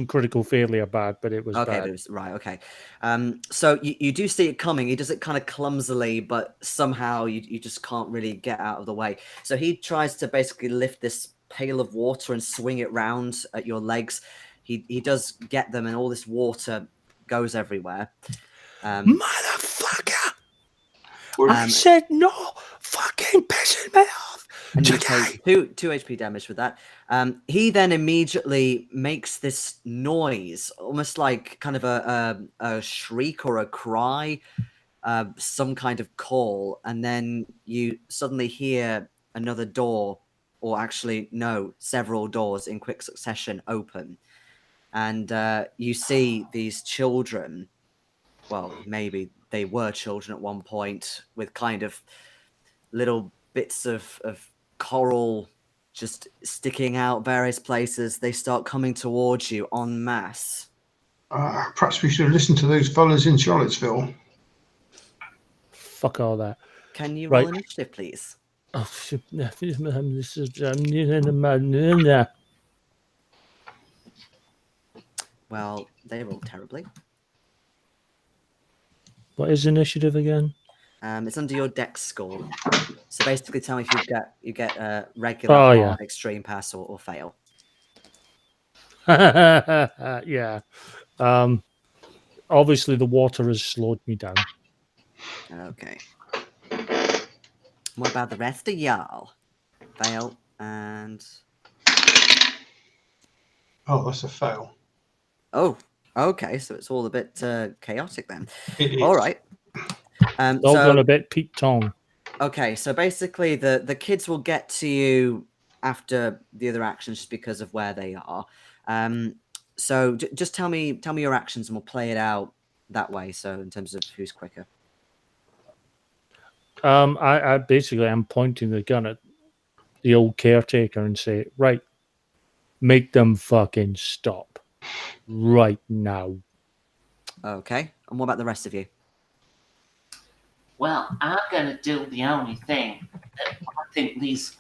S4: critical failure bad, but it was
S1: Okay,
S4: bad.
S1: but it was, right, okay. So you do see it coming. He does it kind of clumsily, but somehow you just can't really get out of the way. So he tries to basically lift this pail of water and swing it round at your legs. He does get them, and all this water goes everywhere.
S4: Motherfucker! I said no fucking pissing me off.
S1: And you take two HP damage with that. He then immediately makes this noise, almost like kind of a shriek or a cry, some kind of call, and then you suddenly hear another door, or actually no, several doors in quick succession open, and you see these children. Well, maybe they were children at one point, with kind of little bits of coral just sticking out various places. They start coming towards you en masse.
S3: Perhaps we should have listened to those fellas in Charlottesville.
S4: Fuck all that.
S1: Can you roll initiative, please?
S4: Oh, this is
S1: Well, they rolled terribly.
S4: What is initiative again?
S1: It's under your dex score. So basically, tell me if you get regular, extreme pass, or fail.
S4: Yeah. Obviously, the water has slowed me down.
S1: Okay. What about the rest of y'all? Fail and.
S3: Oh, that's a fail.
S1: Oh, okay. So it's all a bit chaotic then.
S3: It is.
S1: All right.
S4: All gone a bit Pete Tong.
S1: Okay, so basically the kids will get to you after the other actions just because of where they are. So just tell me your actions and we'll play it out that way. So in terms of who's quicker.
S4: I basically am pointing the gun at the old caretaker and say, right, make them fucking stop right now.
S1: Okay, and what about the rest of you?
S2: Well, I'm going to do the only thing that I think these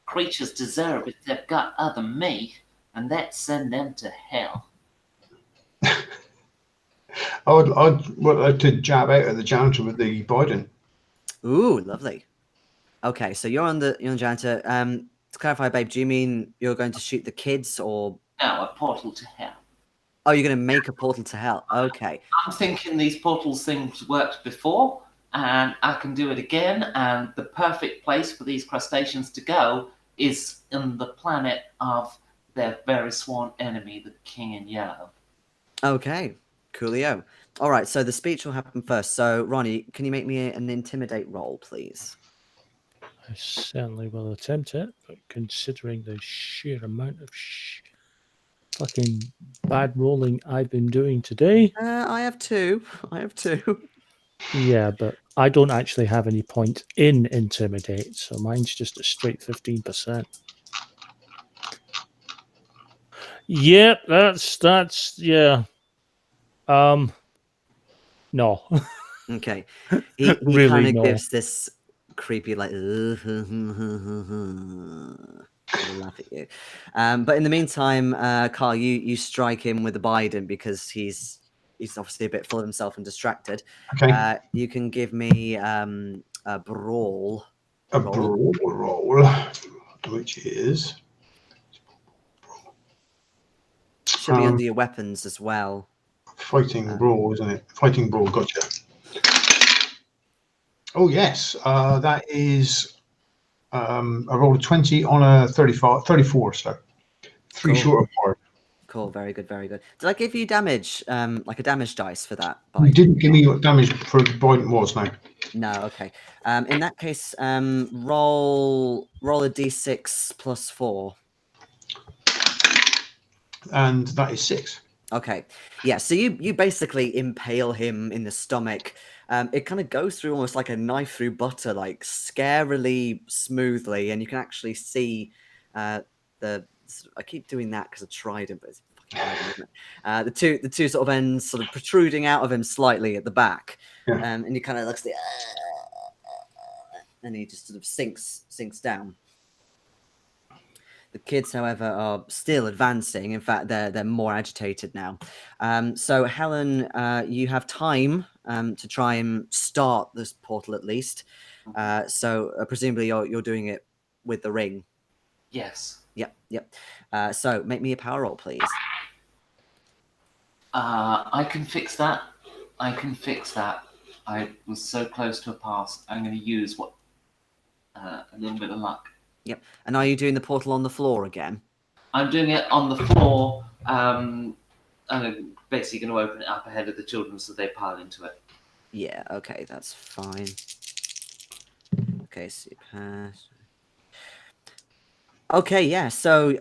S2: creatures deserve if they've got other me, and that's send them to hell.
S3: I'd like to jab out at the janitor with the Bygone.
S1: Ooh, lovely. Okay, so you're on the janitor. To clarify, babe, do you mean you're going to shoot the kids or?
S2: No, a portal to hell.
S1: Oh, you're going to make a portal to hell. Okay.
S2: I'm thinking these portals things worked before, and I can do it again, and the perfect place for these crustaceans to go is in the planet of their very sworn enemy, the King in Yellow.
S1: Okay, coolio. All right, so the speech will happen first. So, Ronnie, can you make me an intimidate roll, please?
S4: I certainly will attempt it, but considering the sheer amount of fucking bad rolling I've been doing today,
S1: I have two. I have two.
S4: yeah, but I don't actually have any point in intimidate, so mine's just a straight 15%. Yep, that's yeah. No.
S1: Okay. He
S4: Really,
S1: kind of
S4: no.
S1: gives this creepy, like, sort of laugh at you. But in the meantime, Carl, you strike him with a Bygone because he's obviously a bit full of himself and distracted.
S3: Okay.
S1: You can give me a brawl.
S3: A
S1: roll.
S3: brawl roll, which is
S1: Should be under your weapons as well.
S3: fighting brawl, isn't it? Fighting brawl. Gotcha. Oh yes, that is. I rolled a 20 on a 34, so 3
S1: Cool.
S3: short of par.
S1: Cool, very good, very good. Did I give you damage, like a damage dice for that?
S3: You didn't give me what damage for Biden was now.
S1: No, okay. In that case, roll a d6 plus 4.
S3: And that is 6.
S1: Okay, yeah. So you basically impale him in the stomach. It kind of goes through almost like a knife through butter, like scarily smoothly, and you can actually see the. I keep doing that because I tried it, but it's fucking horrible, isn't it? The two sort of ends sort of protruding out of him slightly at the back,
S3: Yeah.
S1: and he kind of looks and he just sort of sinks down. The kids, however, are still advancing. In fact, they're more agitated now. So, Helen, you have time to try and start this portal at least. So, presumably, you're doing it with the ring.
S2: Yes.
S1: Yep. So, make me a power roll, please.
S2: I can fix that. I was so close to a pass. I'm going to use a little bit of luck.
S1: Yep. And are you doing the portal on the floor again?
S2: I'm doing it on the floor. I'm basically going to open it up ahead of the children so they pile into it.
S1: Yeah, okay, that's fine. Okay, so you pass. Okay, yeah, so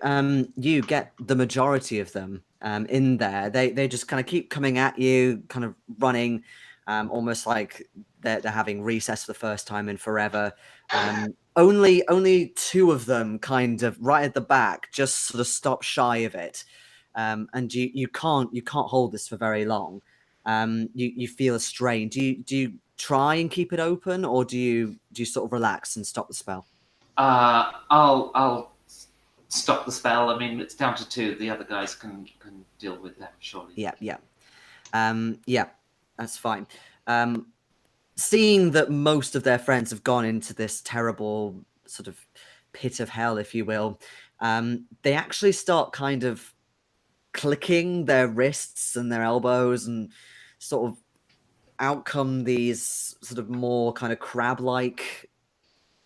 S1: you get the majority of them in there. They just kind of keep coming at you, kind of running, almost like they're having recess for the first time in forever. Only 2 of them kind of right at the back just sort of stop shy of it. And you can't hold this for very long. You feel a strain. Do you try and keep it open, or do you sort of relax and stop the spell?
S2: I'll stop the spell. I mean, it's down to 2. The other guys can deal with them, surely.
S1: Yeah, that's fine. Seeing that most of their friends have gone into this terrible sort of pit of hell, if you will, they actually start kind of clicking their wrists and their elbows, and sort of out come these sort of more kind of crab-like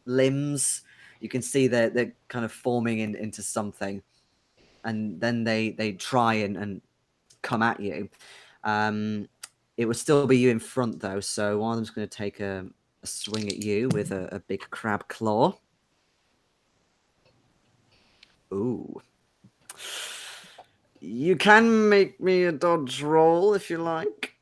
S1: limbs. You can see they're kind of forming into something, and then they try and come at you. It would still be you in front, though, so one of them's going to take a swing at you with a big crab claw. Ooh. You can make me a dodge roll if you like.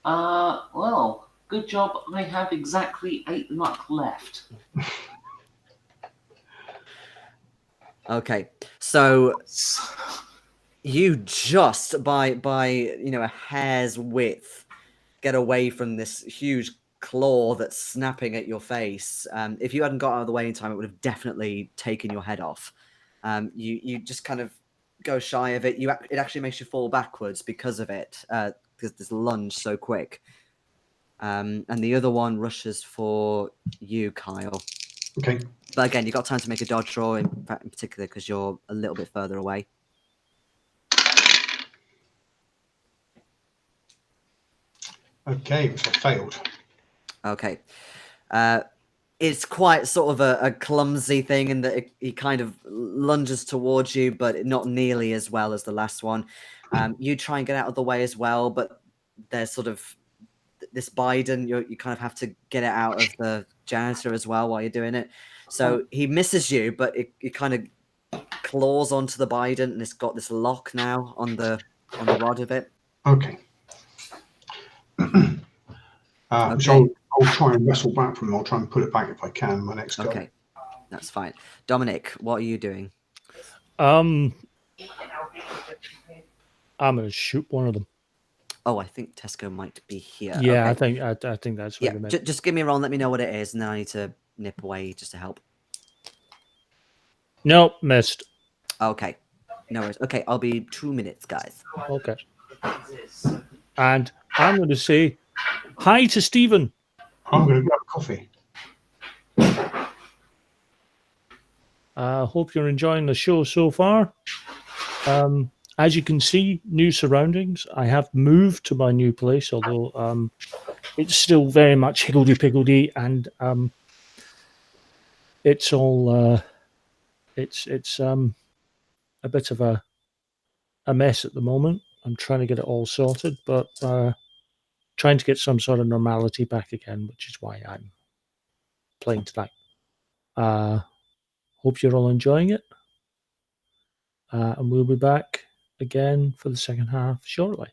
S2: Well, good job. I have exactly 8 luck left.
S1: Okay, so you just by a hair's width get away from this huge claw that's snapping at your face. If you hadn't got out of the way in time, it would have definitely taken your head off. You just kind of go shy of it. It actually makes you fall backwards because of it, because this lunge so quick. And the other one rushes for you, Kyle.
S3: Okay.
S1: But again, you've got time to make a dodge roll, in particular because you're a little bit further away.
S3: Okay, so I failed.
S1: Okay. It's quite sort of a clumsy thing in that he kind of lunges towards you, but not nearly as well as the last one. You try and get out of the way as well, but there's sort of this Bygone, you kind of have to get it out of the janitor as well while you're doing it. So he misses you, but it kind of claws onto the Bygone, and it's got this lock now on the rod of it.
S3: Okay.
S1: Okay.
S3: So I'll try and wrestle back from him. I'll try and put it back if I can my next go.
S1: Okay, that's fine. Dominic, what are you doing?
S4: I'm gonna shoot one of them.
S1: Oh, I think Tesco might be here.
S4: Yeah,
S1: Okay.
S4: I think that's what
S1: Yeah,
S4: you meant.
S1: just give me a roll. Let me know what it is, and then I need to nip away just to help.
S4: Nope, missed.
S1: Okay, no worries. Okay, I'll be 2 minutes, guys.
S4: Okay. And I'm going to say hi to Stephen.
S3: I'm going to grab coffee.
S4: Hope you're enjoying the show so far. As you can see, new surroundings. I have moved to my new place, although it's still very much higgledy-piggledy, and it's all it's a bit of a mess at the moment. I'm trying to get it all sorted, but trying to get some sort of normality back again, which is why I'm playing tonight. Hope you're all enjoying it. And we'll be back again for the second half shortly.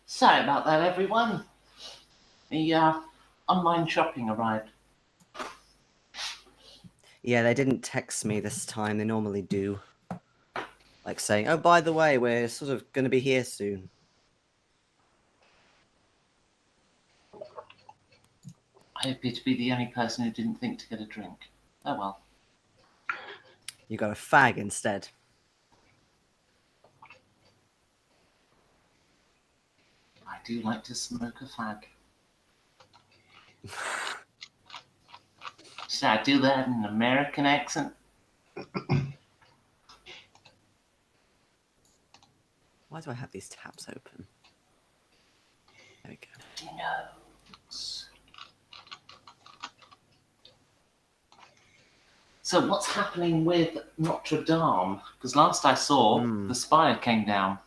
S2: Sorry about that, everyone. The online shopping arrived.
S1: Yeah, they didn't text me this time. They normally do. Like saying, oh, by the way, we're sort of going to be here soon.
S2: I appear to be the only person who didn't think to get a drink. Oh well.
S1: You got a fag instead.
S2: I do like to smoke a fag. Should I do that in an American accent?
S1: Why do I have these tabs open? There we go.
S2: Notes. So what's happening with Notre Dame? Because last I saw, the spire came down.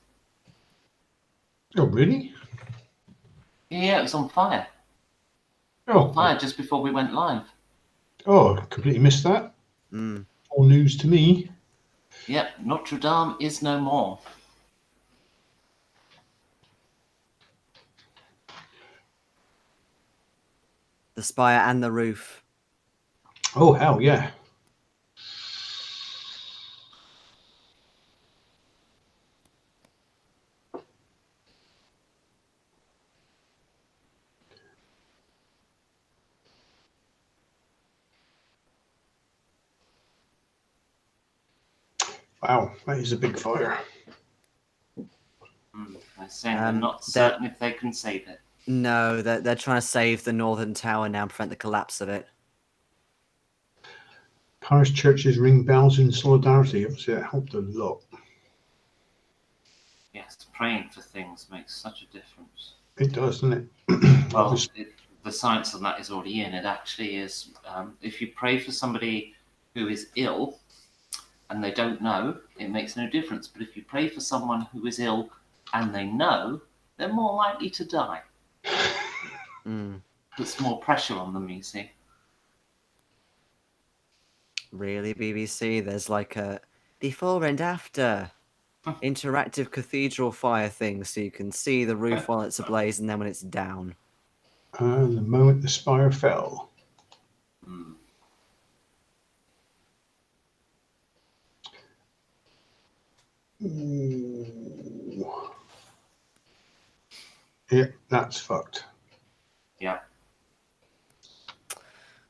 S3: Oh, really?
S2: Yeah, it was on fire.
S3: Oh,
S2: Fire just before we went live.
S3: oh, completely missed that. All news to me.
S2: Yep, Notre Dame is no more.
S1: The spire and the roof.
S3: Oh, hell yeah. Wow, that is a big fire.
S2: They're saying they're not certain if they can save it.
S1: No, they're trying to save the northern tower now and prevent the collapse of it.
S3: Parish churches ring bells in solidarity. Obviously, that helped a lot.
S2: Yes, praying for things makes such a difference.
S3: It does, doesn't it?
S2: Well, the science on that is already in. It actually is. If you pray for somebody who is ill and they don't know, it makes no difference. But if you pray for someone who is ill and they know, they're more likely to die. Puts more pressure on them, you see.
S1: Really, BBC? There's like a before and after interactive cathedral fire thing, so you can see the roof while it's ablaze and then when it's down.
S3: And the moment the spire fell. Ooh. Yeah, that's fucked.
S2: Yeah.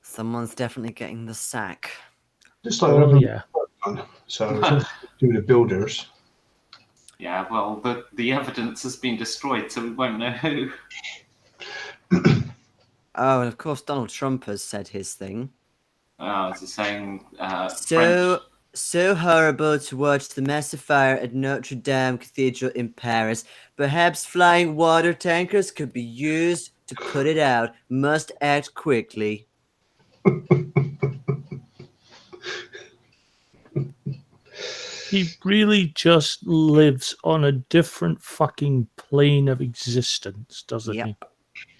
S1: Someone's definitely getting the sack.
S3: Just like
S4: yeah.
S3: So do the builders.
S2: Yeah, well, the evidence has been destroyed, so we won't know who.
S1: Oh, and of course Donald Trump has said his thing.
S2: Oh, is he saying French?
S1: So horrible to watch the massive fire at Notre Dame Cathedral in Paris. Perhaps flying water tankers could be used to put it out. Must act quickly.
S4: He really just lives on a different fucking plane of existence, doesn't he?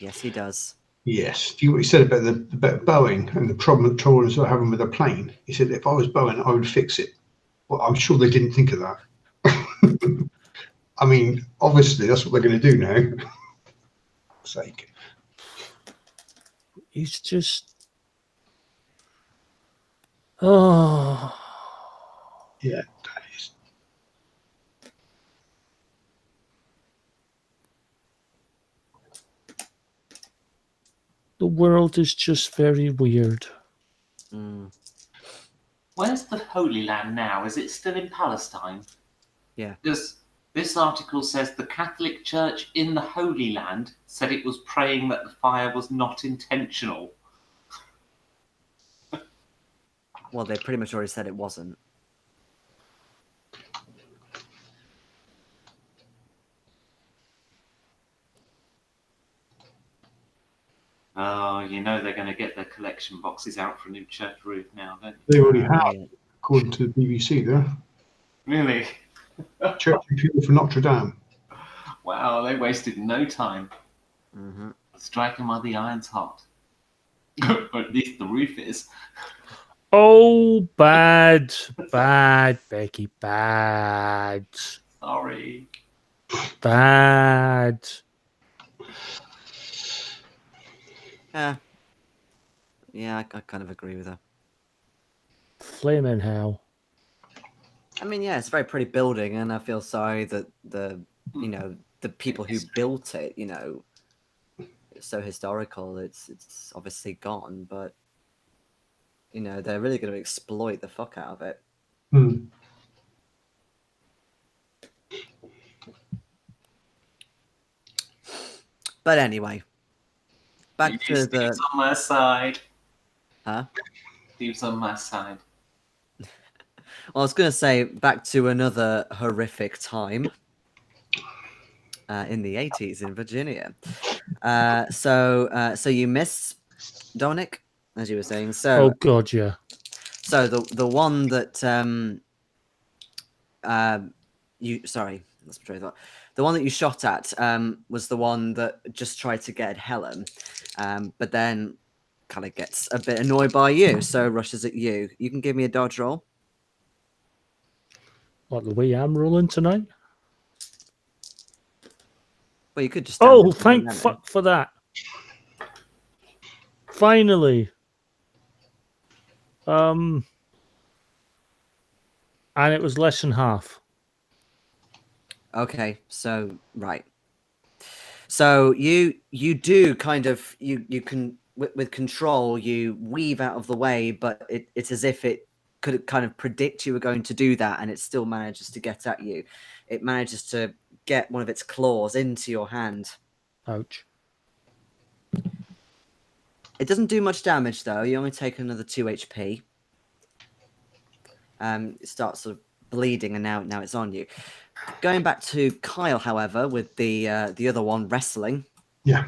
S1: Yes, he does.
S3: Yes. Do you know what he said about Boeing and the troubles they're having with the plane? He said, if I was Boeing, I would fix it. Well, I'm sure they didn't think of that. I mean, obviously, that's what they're going to do now. Sake.
S4: He's just... Oh...
S3: Yeah, that is.
S4: The world is just very weird.
S2: Where's the Holy Land now? Is it still in Palestine?
S1: Yeah.
S2: Because this article says the Catholic Church in the Holy Land said it was praying that the fire was not intentional.
S1: Well, they pretty much already said it wasn't.
S2: Oh, you know they're going to get their collection boxes out for a new church roof now, don't
S3: They already have, according to the BBC there.
S2: Really?
S3: Church and people for Notre Dame.
S2: Wow, they wasted no time. Strike 'em while the iron's hot. Or at least the roof is.
S4: Oh, bad. Bad, Becky. Bad.
S2: Sorry.
S4: Bad.
S1: Yeah, I kind of agree with her.
S4: Flaming hell.
S1: I mean, yeah, it's a very pretty building, and I feel sorry that the people who built it, it's so historical. It's obviously gone, but they're really going to exploit the fuck out of it.
S3: Hmm.
S1: But anyway, back to the.
S2: Steve's on my side.
S1: Huh?
S2: Steve's on my side.
S1: Well, I was going to say back to another horrific time in the 80s in Virginia. So you miss Dominic, as you were saying. So,
S4: Oh God, yeah.
S1: So the one that let's portray that. The one that you shot at was the one that just tried to get Helen, but then kind of gets a bit annoyed by you, so rushes at you. You can give me a dodge roll.
S4: Like the way I'm rolling tonight.
S1: Well, you could just.
S4: Oh, thank fuck for that. Finally. And it was less than half.
S1: Okay, so right. So you do kind of you can with control you weave out of the way, but it's as if it could kind of predict you were going to do that, and it still manages to get at you. It manages to get one of its claws into your hand.
S4: Ouch.
S1: It doesn't do much damage though. You only take another 2 HP. It starts sort of bleeding, and now it's on you. Going back to Kyle, however, with the other one wrestling.
S3: Yeah.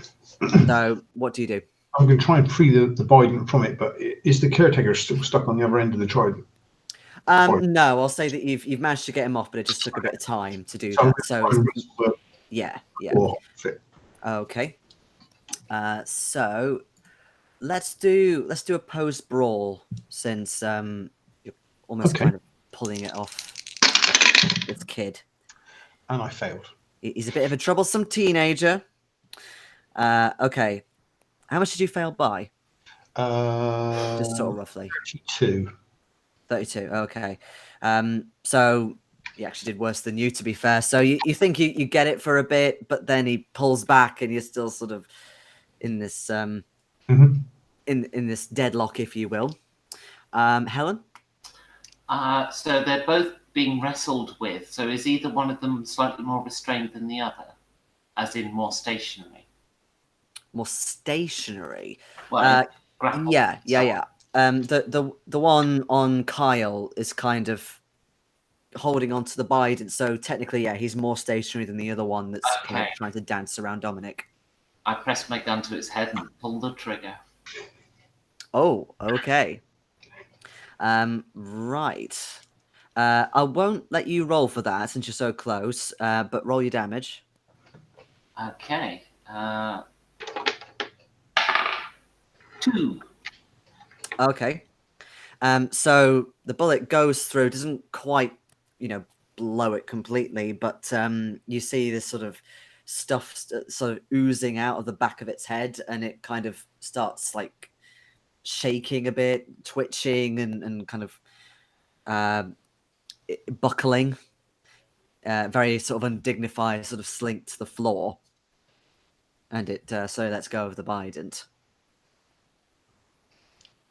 S1: So what do you do?
S3: I'm going to try and free the Bygone from it, but is the caretaker still stuck on the other end of the trident?
S1: No, I'll say that you've managed to get him off, but it just took a bit of time to do that. So yeah. Okay. So let's do a post brawl, since you're almost kind of pulling it off this kid.
S3: And I failed.
S1: He's a bit of a troublesome teenager. Okay. How much did you fail by? Just sort of roughly.
S3: 32.
S1: 32. Okay. So he actually did worse than you, to be fair. So you think you get it for a bit, but then he pulls back, and you're still sort of in this in this deadlock, if you will. Helen?
S2: So they're both being wrestled with. So is either one of them slightly more restrained than the other, as in more stationary?
S1: More stationary.
S2: Well,
S1: yeah. The one on Kyle is kind of holding on to the Biden, so technically, yeah, he's more stationary than the other one that's kind of trying to dance around Dominic.
S2: I press my gun to its head and pull the trigger.
S1: Oh, okay. Right. I won't let you roll for that since you're so close, but roll your damage.
S2: Okay. 2.
S1: Okay. So the bullet goes through, doesn't quite, blow it completely, but you see this sort of stuff sort of oozing out of the back of its head, and it kind of starts like shaking a bit, twitching, and kind of buckling. Very sort of undignified, sort of slink to the floor, and it so lets go of the Bident.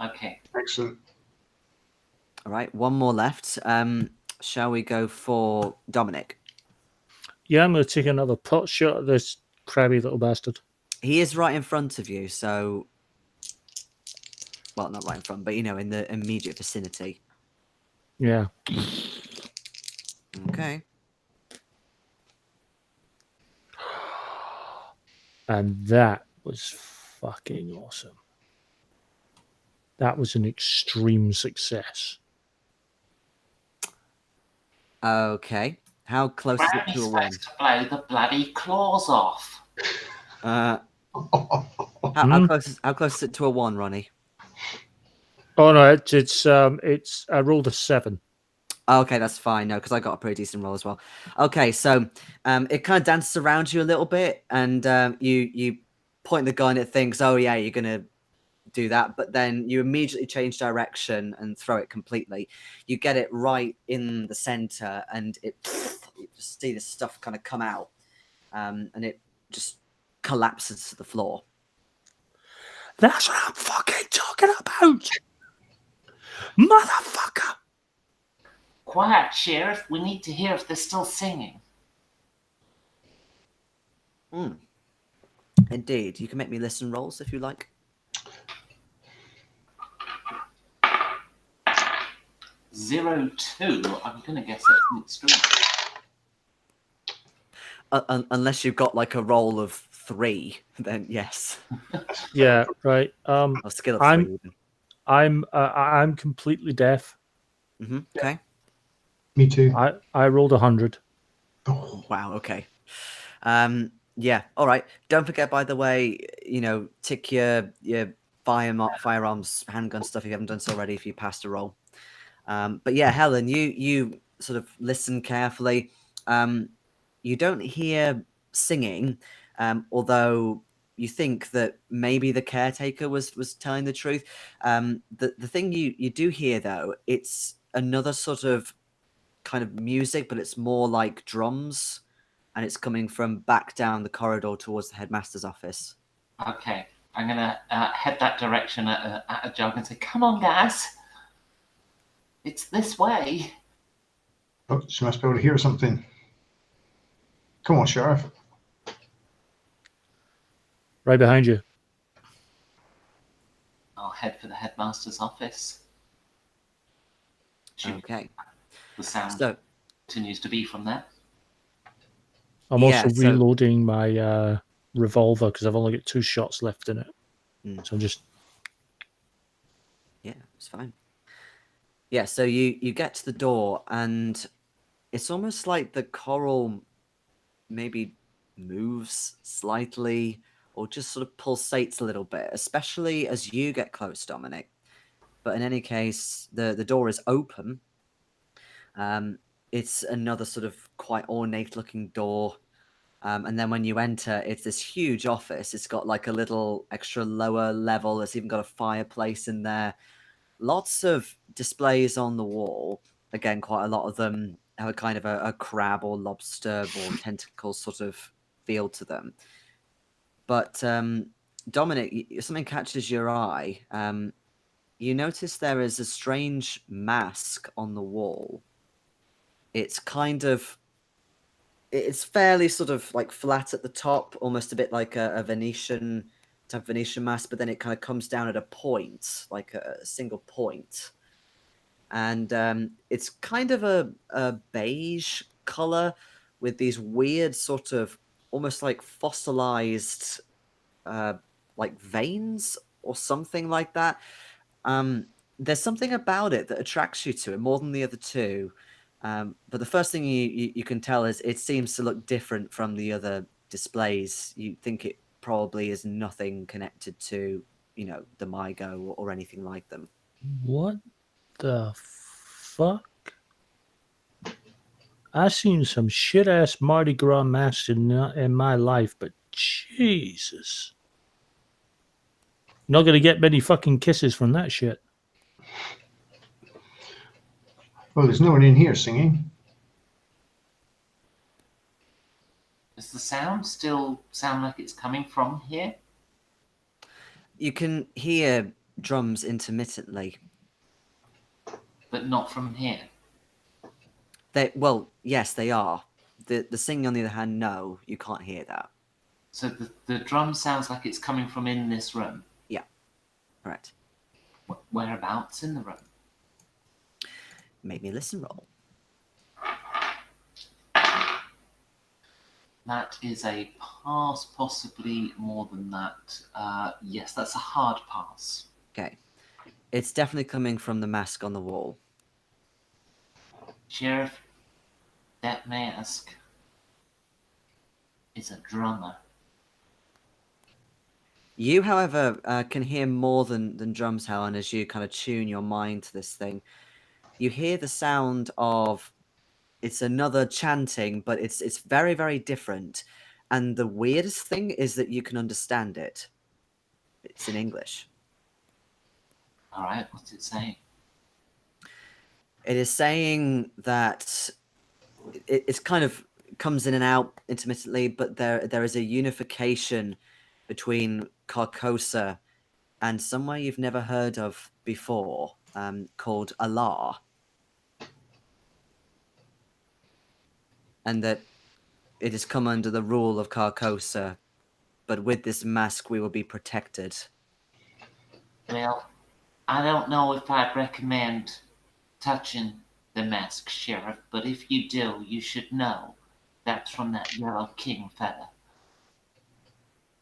S2: Okay.
S3: Excellent.
S1: All right, one more left. Shall we go for Dominic?
S4: Yeah, I'm going to take another pot shot at this crabby little bastard.
S1: He is right in front of you, so... Well, not right in front, but, in the immediate vicinity.
S4: Yeah.
S1: Okay.
S4: And that was fucking awesome. That was an extreme success.
S1: Okay. How close is it to a 1?
S2: To blow the bloody claws off.
S1: How close is it to a 1, Ronnie?
S4: Oh no, it's I rolled a 7.
S1: Okay, that's fine. No, because I got a pretty decent roll as well. Okay, so it kind of dances around you a little bit, and you point the gun. It thinks, "Oh yeah, you're gonna do that," but then you immediately change direction and throw it completely. You get it right in the center, and you just see this stuff kind of come out, and it just collapses to the floor.
S4: That's what I'm fucking talking about, motherfucker.
S2: Quiet, Sheriff. We need to hear if they're still singing.
S1: Indeed, you can make me listen rolls if you like.
S2: 02. I'm gonna guess that's an extreme.
S1: Unless you've got like a roll of 3, then yes.
S4: Yeah, right.
S1: Or skill of
S4: I'm-
S1: 3 even.
S4: I'm completely deaf.
S1: Okay.
S3: Me too.
S4: I rolled 100.
S3: Oh,
S1: Wow. Okay. Yeah. All right. Don't forget, by the way, tick your firearms, handgun stuff if you haven't done so already. If you passed a roll. But yeah, Helen, you sort of listen carefully. You don't hear singing, although you think that maybe the caretaker was telling the truth. The thing you do hear though, it's another sort of kind of music, but it's more like drums, and it's coming from back down the corridor towards the headmaster's office.
S2: Okay, I'm gonna head that direction at a jog and say, "Come on, guys, it's this way."
S3: oh, she must be able to hear something. Come on, Sheriff.
S4: Right behind you.
S2: I'll head for the headmaster's office.
S1: Okay.
S2: The sound
S1: So
S2: continues to be from there.
S4: I'm
S1: Yeah,
S4: also
S1: so-
S4: reloading my revolver because I've only got 2 shots left in it. So I'm just
S1: yeah, it's fine. Yeah, so you get to the door, and it's almost like the coral maybe moves slightly or just sort of pulsates a little bit, especially as you get close, Dominic. But in any case, the door is open. It's another sort of quite ornate looking door. And then when you enter, it's this huge office. It's got like a little extra lower level. It's even got a fireplace in there. Lots of displays on the wall. Again, quite a lot of them have a kind of a crab or lobster or tentacle sort of feel to them. But Dominic, something catches your eye. You notice there is a strange mask on the wall. It's fairly sort of like flat at the top, almost a bit like a Venetian type Venetian mask, but then it kind of comes down at a point, like a single point. And it's kind of a beige color with these weird sort of almost like fossilized like veins or something like that. There's something about it that attracts you to it more than the other two. But the first thing you can tell is it seems to look different from the other displays. You think it probably is nothing connected to, the MyGo or anything like them.
S4: what the fuck? I've seen some shit ass Mardi Gras masks in my life, but Jesus. Not gonna get many fucking kisses from that shit.
S3: Well, there's no one in here singing.
S2: Does the sound still sound like it's coming from here?
S1: You can hear drums intermittently.
S2: But not from here.
S1: Well, yes, they are. The singing, on the other hand, no, you can't hear that.
S2: So the drum sounds like it's coming from in this room.
S1: Correct.
S2: Whereabouts in the room?
S1: Make me a listen roll.
S2: That is a pass, possibly more than that. Yes, that's a hard pass.
S1: Okay. It's definitely coming from the mask on the wall.
S2: Sheriff, that mask is a drummer.
S1: You, however, can hear more than drums, Helen, as you kind of tune your mind to this thing. you hear the sound of, it's another chanting, but it's very, very different. And the weirdest thing is that you can understand it. It's in English.
S2: All right, what's it saying?
S1: It is saying that it's kind of comes in and out intermittently, but there is a unification between Carcosa and somewhere you've never heard of before, called Allah. And that it has come under the rule of Carcosa, but with this mask we will be protected.
S2: Well, I don't know if I'd recommend touching the mask, Sheriff, but if you do, you should know that's from that yellow king feather.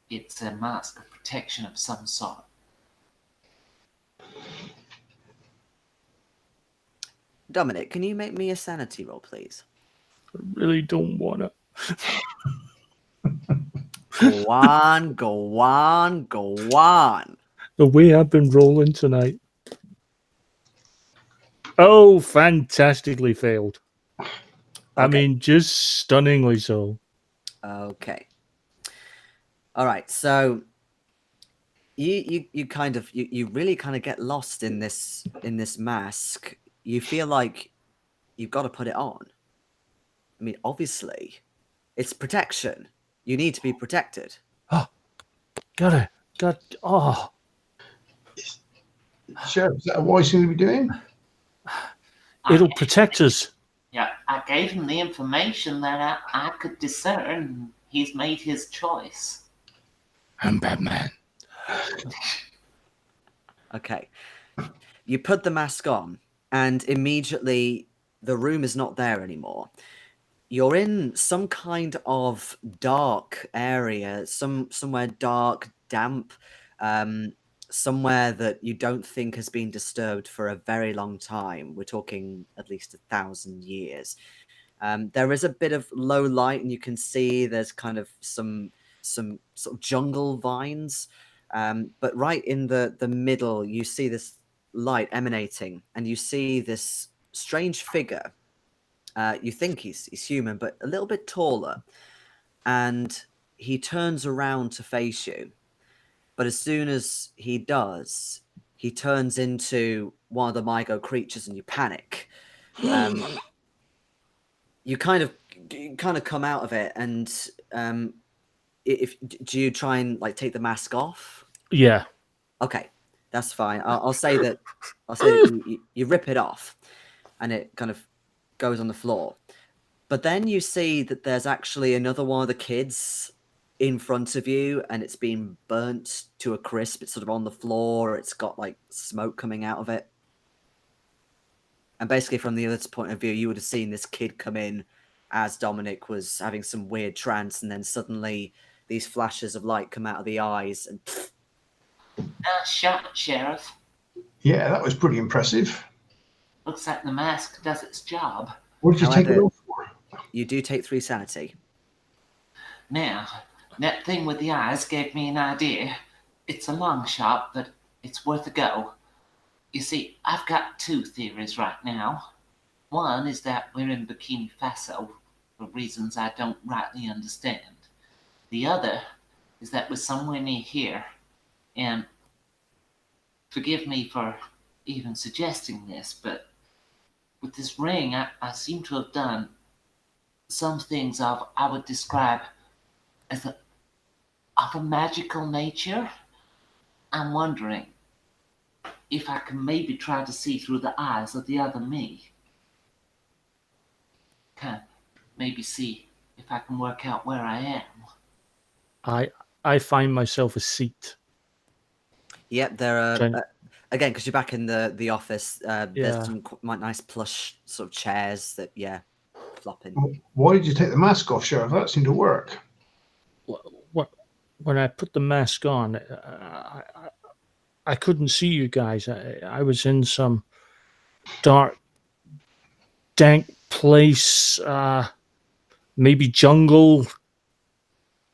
S2: It's a mask of protection of some sort.
S1: Dominic, can you make me a sanity roll, please?
S4: I really don't want to.
S1: Go on, go on, go on.
S4: The way I've been rolling tonight. Oh, fantastically failed. I mean, just stunningly so.
S1: Okay. All right. So you really kind of get lost in this mask. You feel like you've got to put it on. I mean, obviously, it's protection. You need to be protected.
S4: Oh, got it. Oh,
S3: Sheriff, is that a wise thing to be doing?
S4: it'll protect us.
S2: Yeah, I gave him the information that I could discern. He's made his choice.
S4: I'm Batman.
S1: Okay. You put the mask on, and immediately the room is not there anymore. You're in some kind of dark area, somewhere dark, damp, somewhere that you don't think has been disturbed for a very long time. We're talking at least 1,000 years. There is a bit of low light, and you can see there's kind of some sort of jungle vines. But right in the middle, you see this light emanating, and you see this strange figure. You think he's human, but a little bit taller. And he turns around to face you. But as soon as he does, he turns into one of the Mygo creatures, and you panic. You kind of come out of it, and do you try and like take the mask off?
S4: Yeah.
S1: Okay, that's fine. I'll say that you rip it off, and it kind of goes on the floor. But then you see that there's actually another one of the kids in front of you, and it's been burnt to a crisp. It's sort of on the floor. It's got like smoke coming out of it. And basically, from the other's point of view, you would have seen this kid come in as Dominic was having some weird trance, and then suddenly these flashes of light come out of the eyes, and
S2: Nice shot, Sheriff.
S3: Yeah, that was pretty impressive.
S2: Looks like the mask does its job.
S3: What did you take it
S1: However,
S3: off for?
S1: you do take 3 sanity.
S2: Now, that thing with the eyes gave me an idea. It's a long shot, but it's worth a go. You see, I've got 2 theories right now. One is that we're in Burkina Faso for reasons I don't rightly understand. The other is that we're somewhere near here, and forgive me for even suggesting this, but with this ring, I seem to have done some things I would describe as of a magical nature. I'm wondering if I can maybe try to see through the eyes of the other me. Can maybe see if I can work out where I am.
S4: I find myself a seat.
S1: Yep, there are again, because you're back in the office. There's
S4: Yeah.
S1: some quite nice plush sort of chairs that flop in.
S3: Why did you take the mask off, Sheriff? That seemed to work.
S4: When I put the mask on, I couldn't see you guys. I was in some dark, dank place, maybe jungle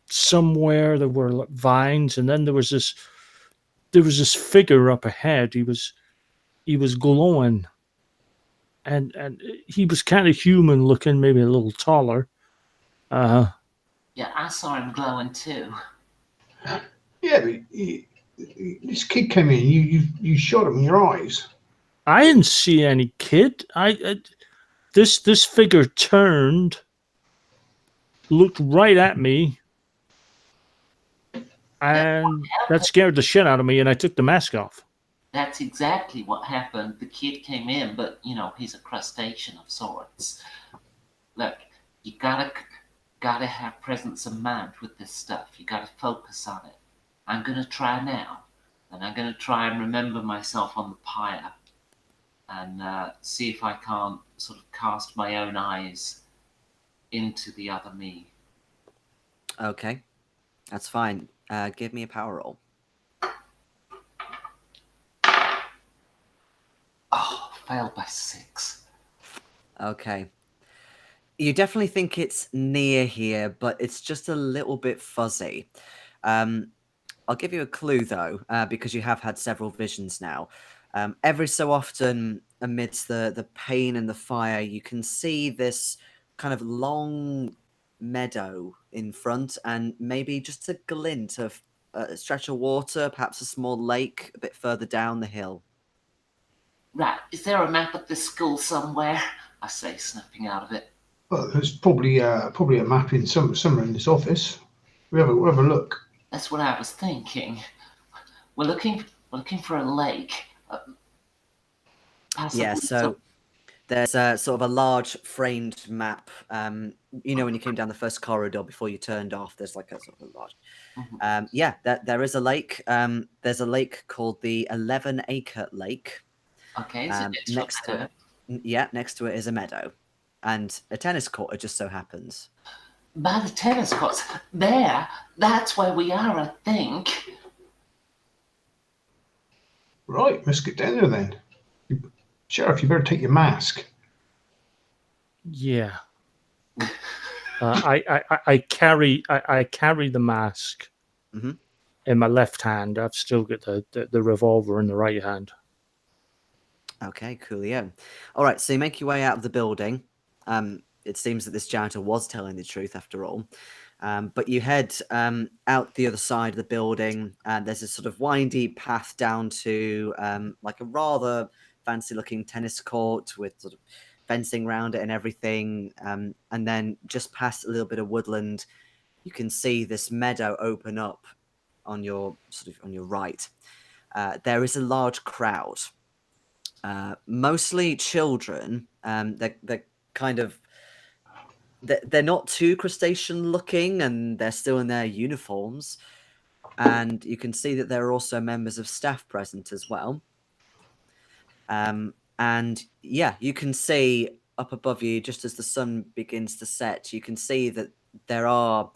S4: somewhere. There were like vines, and then there was this figure up ahead. He was glowing, and he was kind of human looking, maybe a little taller.
S2: Yeah, I saw him glowing too.
S3: Yeah, but this kid came in. You shot him in your eyes.
S4: I didn't see any kid. This figure turned, looked right at me, and that scared the shit out of me, and I took the mask off.
S2: That's exactly what happened. The kid came in, but he's a crustacean of sorts. Look, you gotta have presence of mind with this stuff. You gotta focus on it. I'm gonna try now, and I'm gonna try and remember myself on the pyre, and see if I can't sort of cast my own eyes into the other me.
S1: Okay, that's fine. Give me a power roll.
S2: Oh, failed by 6.
S1: Okay. You definitely think it's near here, but it's just a little bit fuzzy. I'll give you a clue, though, because you have had several visions now. Every so often, amidst the pain and the fire, you can see this kind of long meadow in front and maybe just a glint of a stretch of water, perhaps a small lake a bit further down the hill.
S2: Right, is there a map of this school somewhere? I say, snapping out of it.
S3: Well, there's probably a map in somewhere in this office. We have a look.
S2: That's what I was thinking. We're looking for a lake.
S1: Yeah, so there's a sort of a large framed map. When you came down the first corridor before you turned off, there's like a sort of a large. There is a lake. There's a lake called the 11-acre lake.
S2: Okay, is it
S1: next to it? Yeah, next to it is a meadow, and a tennis court. It just so happens.
S2: By the tennis courts, that's where we are, I think.
S3: Right, let's get down there then. Sheriff, you better take your mask.
S4: Yeah. I carry the mask in my left hand. I've still got the revolver in the right hand.
S1: Okay, coolio. All right, so you make your way out of the building. It seems that this janitor was telling the truth after all. But you head out the other side of the building, and there's a sort of windy path down to like a rather fancy-looking tennis court with sort of fencing around it and everything. And then just past a little bit of woodland, you can see this meadow open up on your right. There is a large crowd, mostly children. They're kind of. They're not too crustacean looking, and they're still in their uniforms. And you can see that there are also members of staff present as well. And yeah, you can see up above you, just as the sun begins to set, you can see that there are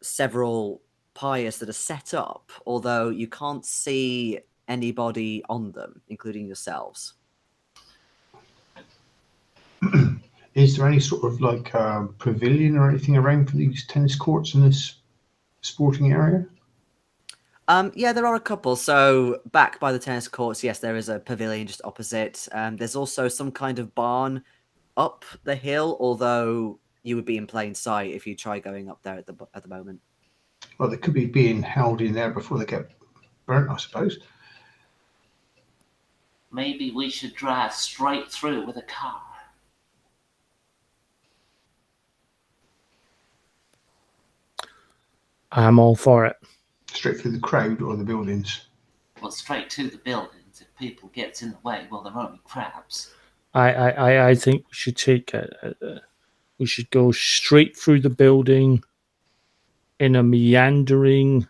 S1: several pyres that are set up, although you can't see anybody on them, including yourselves.
S3: Is there any sort of like pavilion or anything around for these tennis courts in this sporting area?
S1: Yeah, there are a couple. So back by the tennis courts, yes, there is a pavilion just opposite. There's also some kind of barn up the hill, although you would be in plain sight if you try going up there at the moment.
S3: Well, they could be being held in there before they get burnt, I suppose.
S2: Maybe we should drive straight through with a car.
S4: I'm all for it.
S3: Straight through the crowd or the buildings?
S2: Well, straight to the buildings. If people get in the way, well, they're only crabs.
S4: I think we should take we should go straight through the building in a meandering,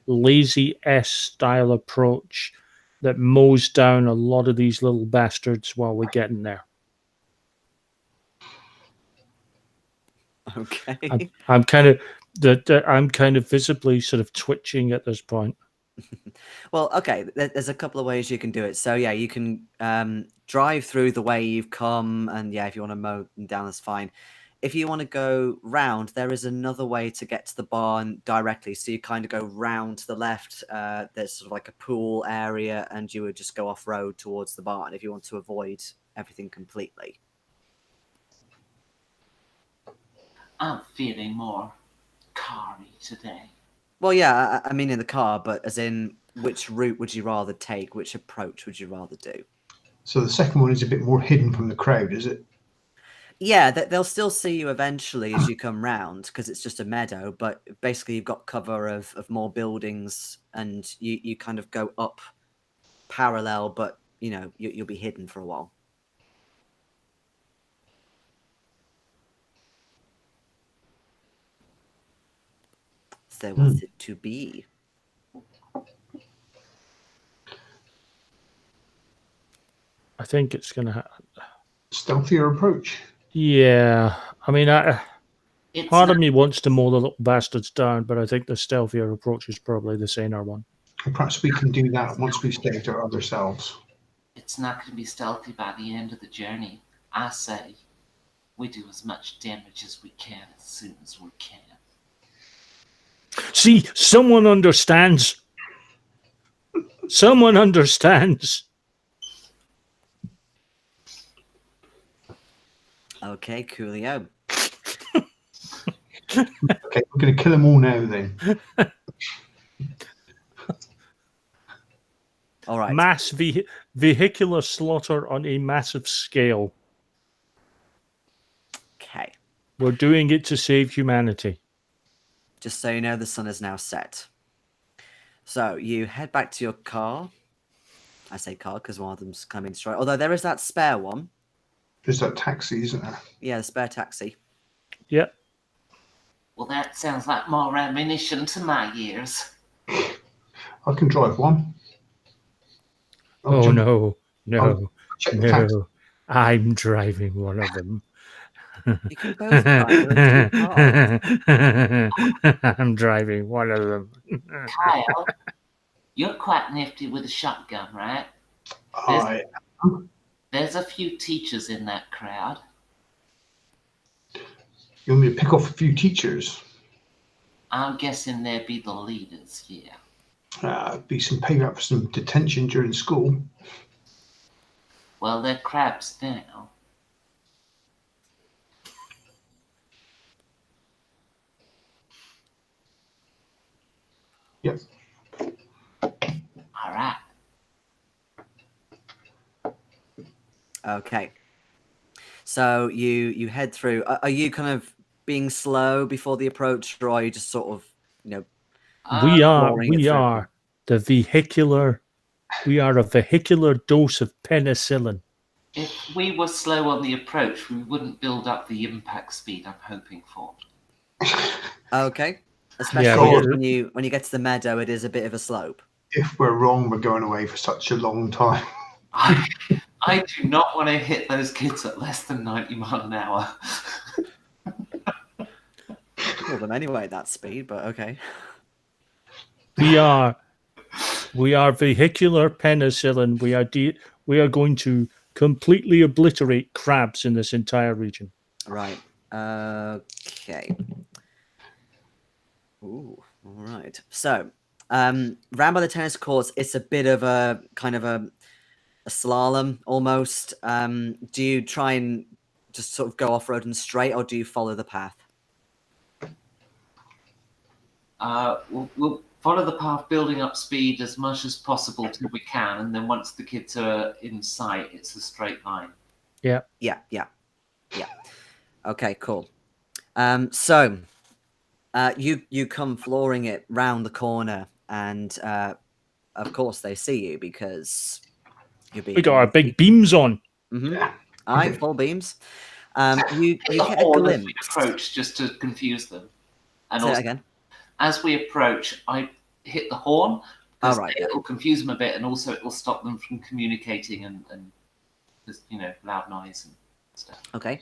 S4: lazy S style approach that mows down a lot of these little bastards while we're getting there.
S1: Okay.
S4: I'm kind of visibly sort of twitching at this point.
S1: Well, okay, there's a couple of ways you can do it. So yeah, you can drive through the way you've come, and yeah, if you want to mow them down, that's fine. If you want to go round, there is another way to get to the barn directly. So you kind of go round to the left. There's sort of like a pool area, and you would just go off road towards the barn if you want to avoid everything completely.
S2: I'm feeling more car-y today.
S1: Well, yeah, I mean in the car, but as in which route would you rather take? Which approach would you rather do?
S3: So the second one is a bit more hidden from the crowd, is it?
S1: Yeah, they'll still see you eventually as you come round because it's just a meadow. But basically, you've got cover of more buildings, and you kind of go up parallel, but you'll be hidden for a while. So what's it to be?
S4: I think it's going to
S3: Stealthier approach.
S4: Yeah. I mean,
S2: It's
S4: part
S2: not,
S4: of me wants to mow the little bastards down, but I think the stealthier approach is probably the saner one.
S3: And perhaps we can do that once we've staked our other selves.
S2: it's not going to be stealthy by the end of the journey. I say we do as much damage as we can as soon as we can.
S4: See, someone understands. Someone understands.
S1: Okay, coolio.
S3: Okay, we're going to kill them all now then.
S1: All right.
S4: Mass vehicular slaughter on a massive scale.
S1: Okay.
S4: We're doing it to save humanity.
S1: Just so you know, the sun is now set. So you head back to your car. I say car because one of them's coming straight. Although there is that spare one.
S3: There's that taxi, isn't there?
S1: Yeah, the spare taxi.
S4: Yep.
S2: Well, that sounds like more ammunition to my ears.
S3: I can drive one.
S4: Oh,
S3: jump-
S4: no.
S3: check the taxi.
S4: No. I'm driving one of them.
S1: You can both drive. They're in two cars.
S4: I'm driving one of them.
S2: Kyle, you're quite nifty with a shotgun, right? There's a few teachers in that crowd.
S3: You want me to pick off a few teachers?
S2: I'm guessing they'd be the leaders, yeah.
S3: Be some payback for some detention during school.
S2: Well, they're crabs now.
S3: Yep.
S2: All right.
S1: Okay. So you head through. Are you kind of being slow before the approach, or are you just sort of,
S4: We are
S1: roaring it through?
S4: the vehicular. We are a vehicular dose of penicillin.
S2: If we were slow on the approach, we wouldn't build up the impact speed I'm hoping for.
S1: Okay. Especially
S4: Yeah,
S1: because when you get to the meadow, it is a bit of a slope.
S3: If we're wrong, we're going away for such a long time.
S2: I do not want to hit those kids at less than 90 miles an hour.
S1: Kill them anyway at that speed, but okay.
S4: We are vehicular penicillin. We are going to completely obliterate crabs in this entire region.
S1: Right. Okay. Ooh. All right. So, round by the tennis courts, it's a bit of a kind of a slalom almost. Do you try and just sort of go off road and straight, or do you follow the path?
S2: We'll follow the path, building up speed as much as possible till we can, and then once the kids are in sight, it's a straight line.
S4: Yeah.
S1: Okay, cool. So you come flooring it round the corner, and of course they see you because you're being.
S4: We got our big beams on.
S1: Mm-hmm. All right, full beams. You get a
S2: Or as we
S1: glimpse.
S2: approach, just to confuse them. And
S1: Say that
S2: also,
S1: again.
S2: as we approach, I hit the horn.
S1: Oh, right, yeah.
S2: It will confuse them a bit, and also it will stop them from communicating and just, loud noise and stuff.
S1: Okay.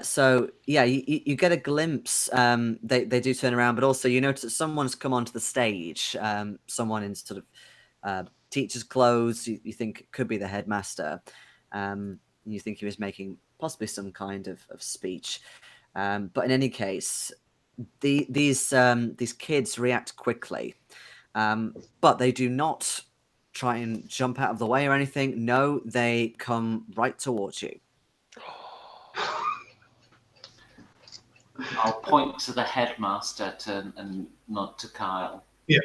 S1: So yeah, you get a glimpse. They do turn around, but also you notice that someone's come onto the stage. Someone in sort of teacher's clothes. You think it could be the headmaster. You think he was making possibly some kind of speech. But in any case, these kids react quickly, but they do not try and jump out of the way or anything. No, they come right towards you.
S2: I'll point to the headmaster and nod to Kyle.
S3: Yeah,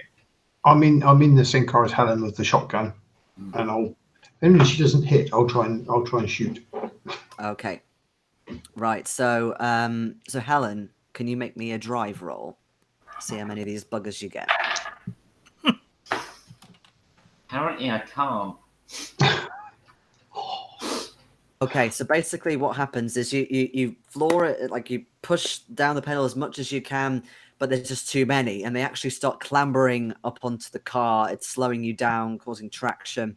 S3: I'm in the same car as Helen with the shotgun, and I'll. Only if she doesn't hit, I'll try and shoot.
S1: Okay. Right. So so Helen, can you make me a drive roll? See how many of these buggers you get.
S2: Apparently, I can't.
S1: Okay, so basically what happens is you floor it, like you push down the pedal as much as you can, but there's just too many, and they actually start clambering up onto the car. It's slowing you down, causing traction.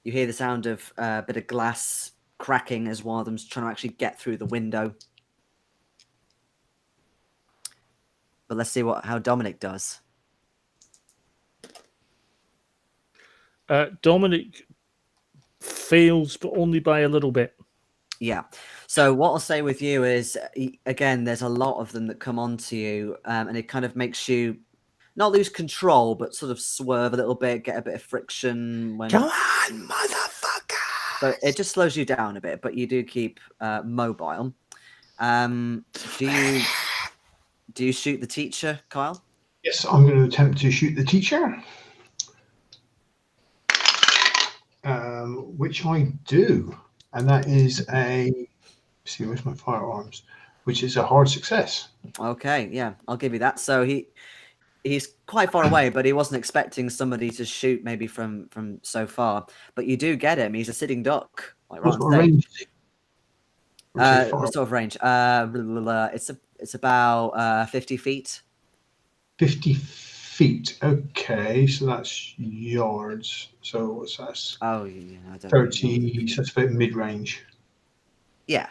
S1: You hear the sound of a bit of glass cracking as one of them's trying to actually get through the window. But let's see how Dominic does.
S4: Dominic fails, but only by a little bit.
S1: Yeah. So what I'll say with you is, again, there's a lot of them that come onto you, and it kind of makes you not lose control, but sort of swerve a little bit, get a bit of friction. Come on, motherfucker! So it just slows you down a bit, but you do keep mobile. Do you shoot the teacher, Kyle?
S3: Yes, I'm going to attempt to shoot the teacher, which I do, and that is see, where's my firearms? Which is a hard success.
S1: Okay, yeah, I'll give you that. So he's quite far away, but he wasn't expecting somebody to shoot maybe from so far. But you do get him. He's a sitting duck. Like
S3: What sort of range is it?
S1: What sort of range? It's about 50 feet.
S3: 50 feet. Okay, so that's yards. So what's that?
S1: Oh, yeah, I don't
S3: 30. So that's about mid-range.
S1: Yeah.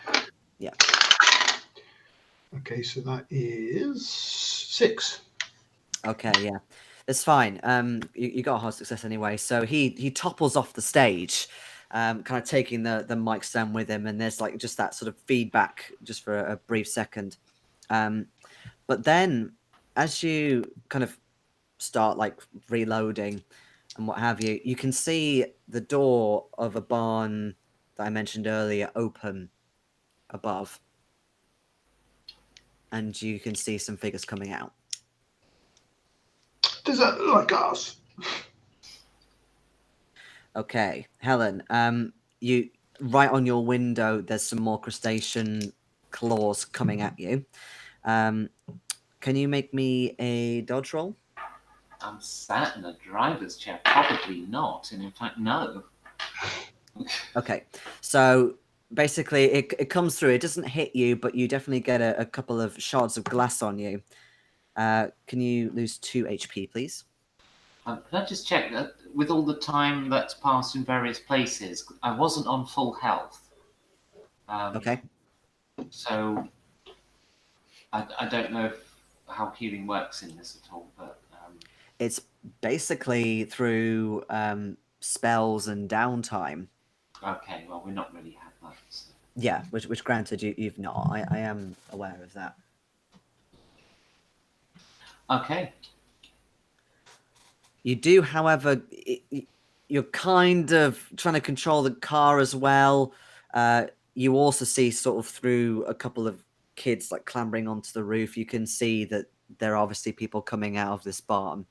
S3: Okay, so that is 6.
S1: Okay, yeah, that's fine. You got a hard success anyway. So he topples off the stage, kind of taking the mic stand with him, and there's like just that sort of feedback just for a brief second. But then, as you kind of start like reloading and what have you, you can see the door of a barn that I mentioned earlier open above, and you can see some figures coming out.
S3: Does that look like us?
S1: Okay, Helen, you right on your window, there's some more crustacean claws coming at you. Can you make me a dodge roll?
S2: I'm sat in a driver's chair. Probably not, and in fact, no.
S1: Okay, so basically it comes through. It doesn't hit you, but you definitely get a couple of shards of glass on you. Can you lose 2 HP, please?
S2: Can I just check that with all the time that's passed in various places, I wasn't on full health.
S1: Okay.
S2: So I don't know how healing works in this at all, but
S1: it's basically through spells and downtime.
S2: Okay, well, we're not really had that. So.
S1: Yeah, which granted you've not. I am aware of that.
S2: Okay.
S1: You do, however, you're kind of trying to control the car as well. You also see sort of through a couple of kids like clambering onto the roof. You can see that there are obviously people coming out of this barn.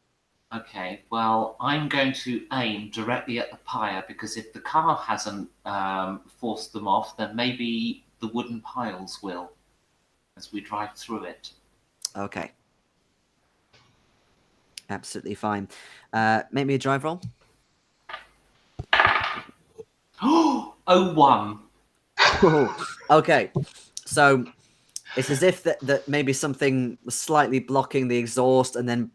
S2: Okay, well, I'm going to aim directly at the pyre because if the car hasn't forced them off, then maybe the wooden piles will as we drive through it.
S1: Okay. Absolutely fine. Make me a drive roll.
S2: 01.
S1: Okay. So it's as if that maybe something was slightly blocking the exhaust, and then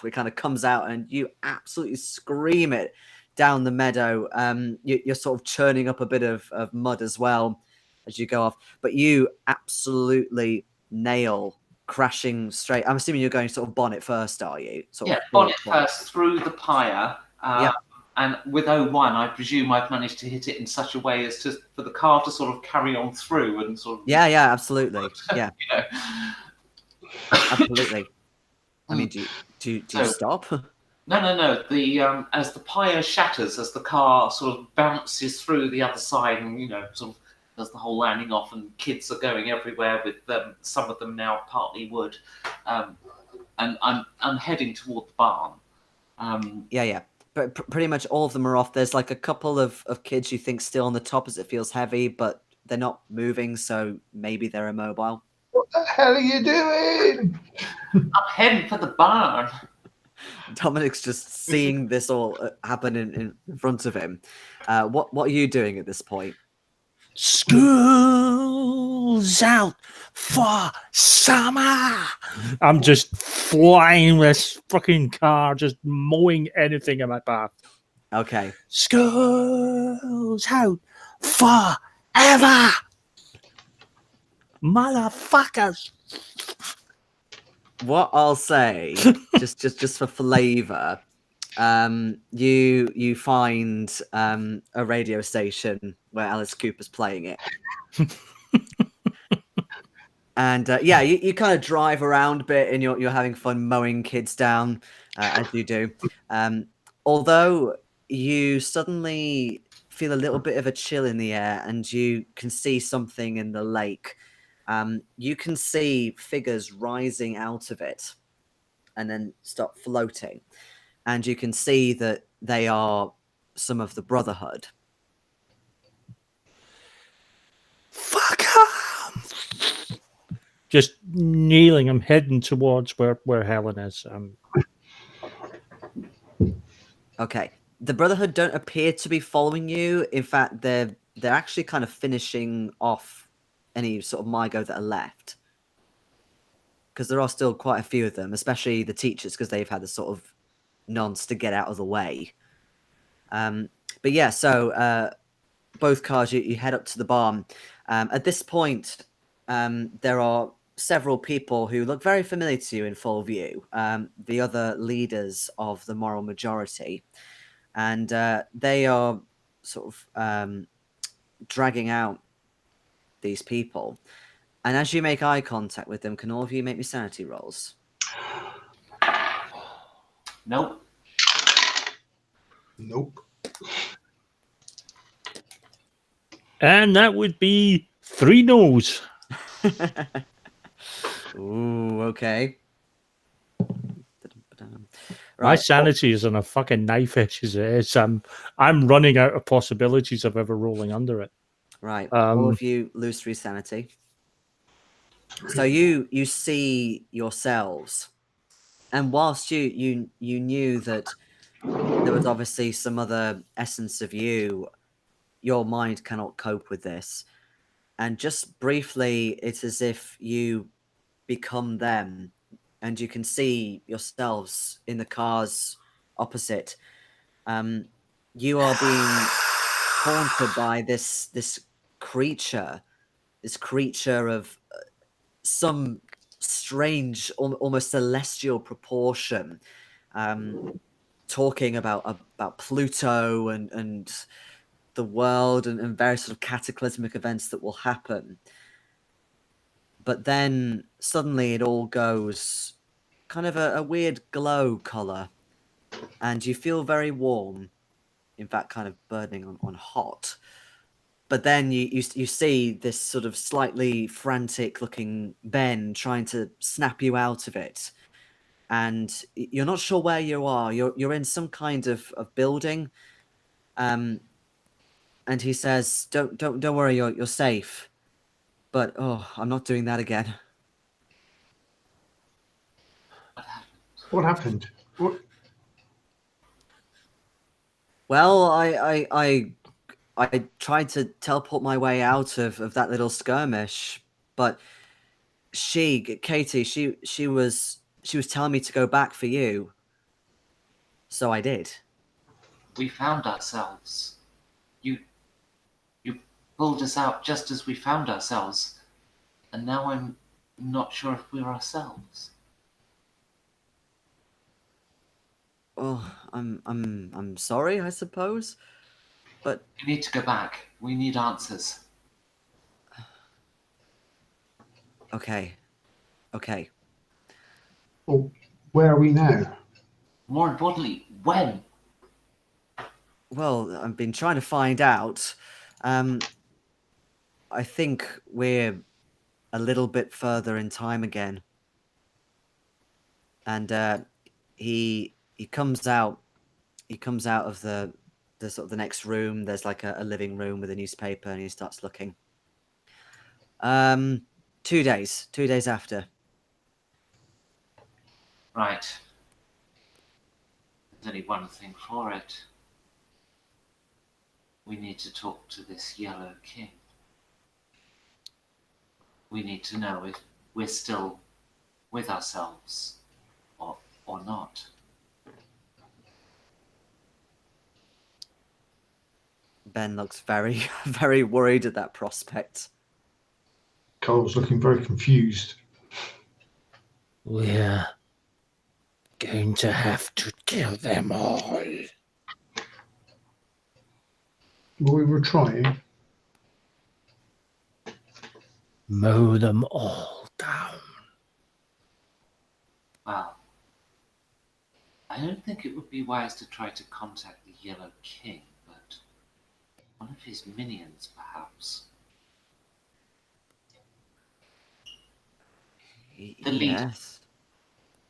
S1: it kind of comes out and you absolutely scream it down the meadow. You're sort of churning up a bit of mud as well as you go off, but you absolutely nail crashing straight. I'm assuming you're going sort of bonnet first, are you?
S2: Bonnet first through the pyre.
S1: Yeah.
S2: And with 01, I presume I've managed to hit it in such a way as for the car to sort of carry on through and sort of...
S1: Yeah, absolutely. Yeah.
S2: You know.
S1: Absolutely. I mean, do you stop?
S2: No. The as the pyre shatters, as the car sort of bounces through the other side, and sort of does the whole landing off, and kids are going everywhere with some of them now partly wood, and I'm heading toward the barn.
S1: Yeah. But pretty much all of them are off. There's like a couple of kids you think still on the top as it feels heavy, but they're not moving, so maybe they're immobile.
S3: What the hell are you doing?
S2: I'm heading for the barn.
S1: Dominic's just seeing this all happen in front of him. What are you doing at this point?
S4: School's out for summer. I'm just flying this fucking car, just mowing anything in my path.
S1: Okay.
S4: School's out forever. Motherfuckers.
S1: What I'll say, just for flavour, you find a radio station where Alice Cooper's playing it. And you kind of drive around a bit, and you're having fun mowing kids down, as you do. Although you suddenly feel a little bit of a chill in the air, and you can see something in the lake. You can see figures rising out of it and then stop floating. And you can see that they are some of the Brotherhood.
S4: Fuck him! Just kneeling, I'm heading towards where Helen is.
S1: Okay. The Brotherhood don't appear to be following you. In fact, they're actually kind of finishing off any sort of MyGo that are left. Because there are still quite a few of them, especially the teachers, because they've had the sort of nonce to get out of the way. But yeah, so both cars, you head up to the barn. At this point, there are several people who look very familiar to you in full view, the other leaders of the moral majority. And they are sort of dragging out these people. And as you make eye contact with them, can all of you make me sanity rolls?
S2: Nope.
S4: And that would be 3 no's.
S1: Ooh, okay.
S4: My sanity is on a fucking knife edge as it is. I'm running out of possibilities of ever rolling under it.
S1: Right. All of you lose 3 sanity. So you see yourselves, and whilst you knew that there was obviously some other essence of you, your mind cannot cope with this. And just briefly, it's as if you become them, and you can see yourselves in the cars opposite. You are being haunted by this creature of some strange, almost celestial proportion, talking about Pluto and the world and various sort of cataclysmic events that will happen. But then suddenly it all goes kind of a weird glow color, and you feel very warm, in fact kind of burning on hot. But then you see this sort of slightly frantic looking Ben trying to snap you out of it. And you're not sure where you are. You're in some kind of building. And he says, Don't worry, you're safe. But I'm not doing that again.
S3: What happened? What?
S1: Well, I tried to teleport my way out of that little skirmish, but Katie, she was telling me to go back for you. So I did.
S2: We found ourselves. You pulled us out just as we found ourselves, and now I'm not sure if we're ourselves.
S1: Oh, I'm sorry, I suppose, but
S2: We need to go back. We need answers.
S1: Okay.
S3: Well, where are we now?
S2: More importantly, when?
S1: Well, I've been trying to find out. I think we're a little bit further in time again. And he comes out. He comes out of the sort of the next room. There's like a living room with a newspaper, and he starts looking. 2 days. 2 days after.
S2: Right. There's only one thing for it. We need to talk to this Yellow King. We need to know if we're still with ourselves or not.
S1: Ben looks very, very worried at that prospect.
S3: Carl's looking very confused.
S4: We're going to have to kill them all.
S3: Well, we were trying.
S4: Mow them all down.
S2: Well, I don't think it would be wise to try to contact the Yellow King, but one of his minions, perhaps. The leader.
S1: Yes.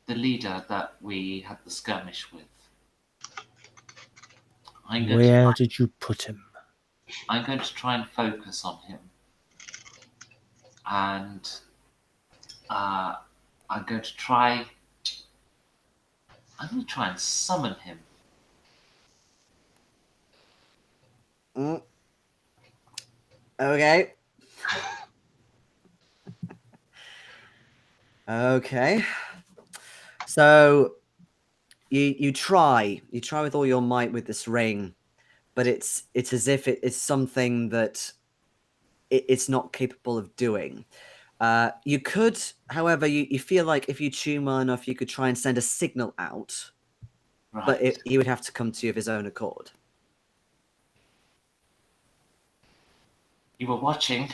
S2: The leader that we had the skirmish with.
S4: Where did you put him?
S2: I'm going to try and focus on him. And I'm going to try and summon him.
S1: Okay. Okay. So you try with all your might with this ring, but it's as if it's something that it's not capable of doing. You could, however, you feel like if you tune well enough, you could try and send a signal out,
S2: Right.
S1: but he would have to come to you of his own accord.
S2: You were watching,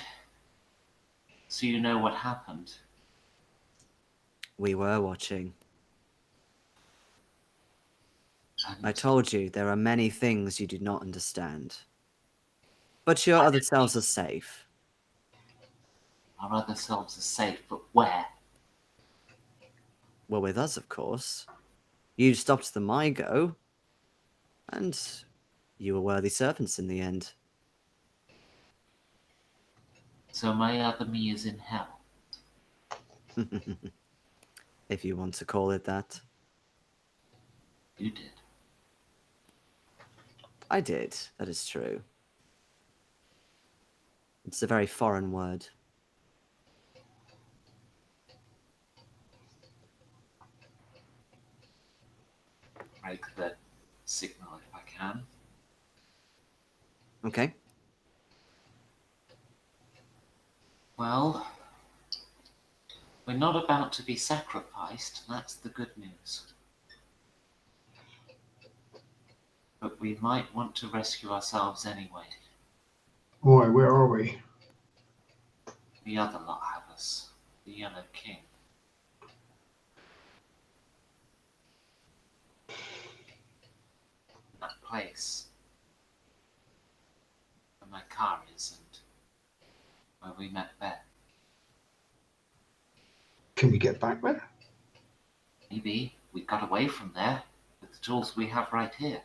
S2: so you know what happened.
S1: We were watching.
S2: And
S1: I told you there are many things you do not understand. But your other selves are safe.
S2: our other selves are safe, but where?
S1: Well, with us, of course. You stopped the Mygo, and you were worthy servants in the end.
S2: So my other me is in hell.
S1: If you want to call it that.
S2: You did.
S1: I did, that is true. It's a very foreign word.
S2: Break the signal if I can.
S1: Okay.
S2: Well, we're not about to be sacrificed, that's the good news. But we might want to rescue ourselves anyway.
S3: Why, where are we?
S2: The other lot have us. The Yellow King. That place. Where my car is and where we met there.
S3: Can we get back there?
S2: Maybe we got away from there with the tools we have right here.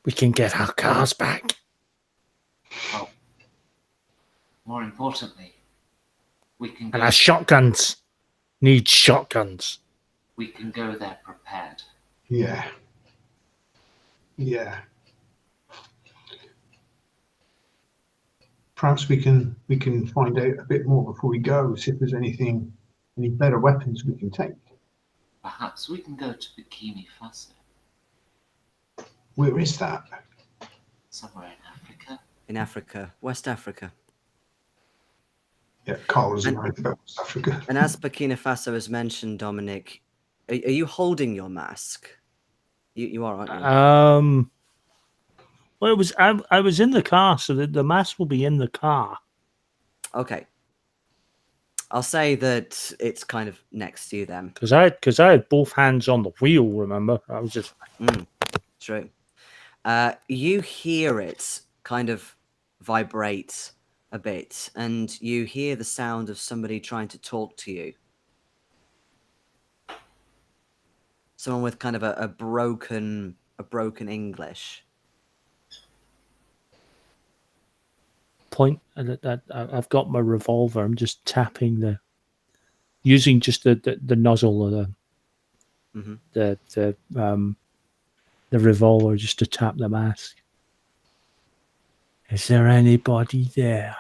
S4: We can get our cars back.
S2: Well, more importantly, we can
S4: And
S2: go,
S4: our shotguns. Need shotguns.
S2: we can go there prepared.
S3: Yeah. Yeah. Perhaps we can find out a bit more before we go, see if there's any better weapons we can take.
S2: Perhaps we can go to Bikini Faso,
S3: Where is that?
S2: somewhere in Africa.
S1: In Africa, West Africa.
S3: Yeah, Carl doesn't
S1: And-
S3: know anything about West Africa.
S1: And as Burkina Faso has mentioned, Dominic, are you holding your mask? You are, aren't you?
S4: Well, it was I was in the car, so the mask will be in the car.
S1: Okay. I'll say that it's kind of next to you then.
S4: Because I had both hands on the wheel. Remember, I was just
S1: True. You hear it kind of vibrate a bit, and you hear the sound of somebody trying to talk to you. Someone with kind of a broken English.
S4: point. I've got my revolver. I'm just tapping using just the nozzle of the revolver just to tap the mask. Is there anybody there?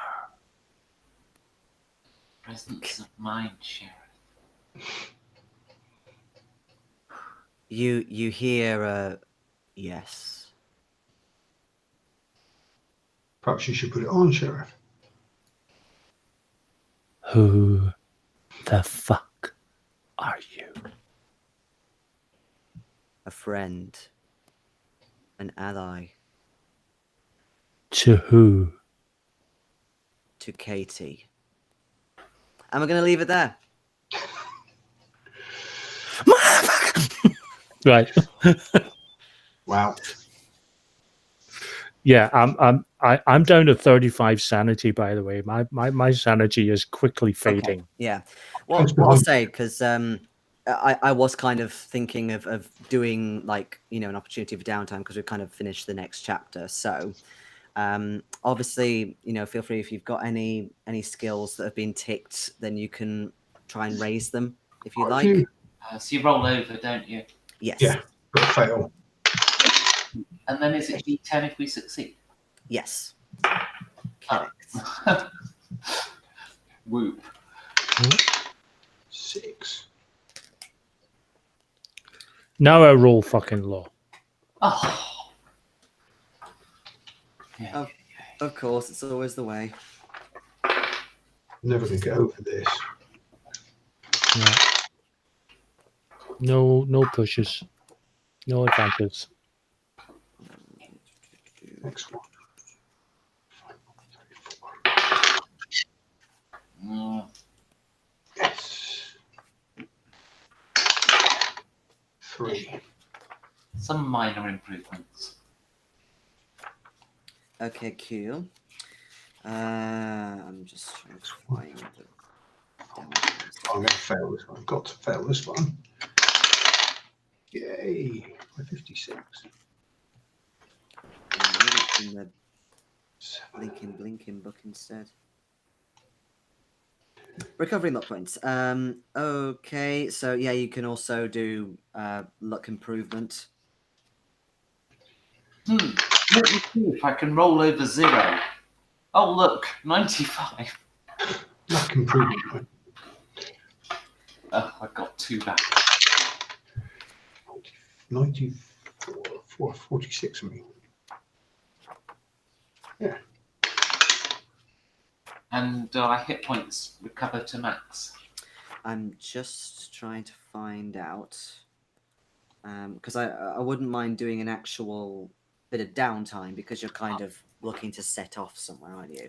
S2: Presence of mind, Sheriff.
S1: You hear yes.
S3: Perhaps you should put it on, Sheriff.
S4: Who the fuck are you?
S1: A friend. An ally.
S4: To who?
S1: To Katie. And we're going to leave it there.
S4: Right.
S3: Wow.
S4: Yeah, I'm down to 35 sanity, by the way. My sanity is quickly fading.
S1: Okay. Yeah. What I'll say, because I was kind of thinking of doing like, an opportunity for downtime because we've kind of finished the next chapter. So obviously, feel free if you've got any skills that have been ticked, then you can try and raise them if you like.
S2: So you roll over, don't you?
S1: Yes.
S3: Yeah, got fail.
S2: And then is it D10 if we succeed?
S1: Yes. Correct.
S2: Whoop.
S3: 6.
S4: Now I roll fucking low.
S2: Oh. Yeah.
S1: Of course, it's always the way.
S3: Never going to get over this.
S4: No pushes. No advances.
S3: Next one. Yes. 3.
S2: Some minor improvements.
S1: Okay, cool. I'm just trying to find the damage.
S3: I'm going to fail this one. I've got to fail this one. Yay. By 56.
S1: In the blinking book instead. Recovery luck points. Okay, so yeah, you can also do luck improvement.
S2: Let me see if I can roll over 0. Oh look, 95.
S3: Luck improvement.
S2: Oh, I got 2 back.
S3: 94, 46 of me. Yeah.
S2: And our hit points recover to max.
S1: I'm just trying to find out because I wouldn't mind doing an actual bit of downtime because you're kind of looking to set off somewhere, aren't you?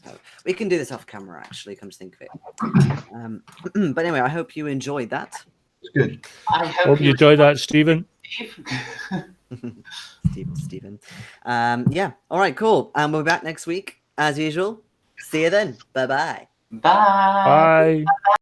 S1: So we can do this off camera, actually, come to think of it. But anyway, I hope you enjoyed that.
S3: It's good.
S2: I
S4: Hope you enjoyed that, Stephen.
S1: Stephen. Yeah. All right, cool. And we'll be back next week, as usual. See you then. Bye-bye.
S2: Bye.
S4: Bye.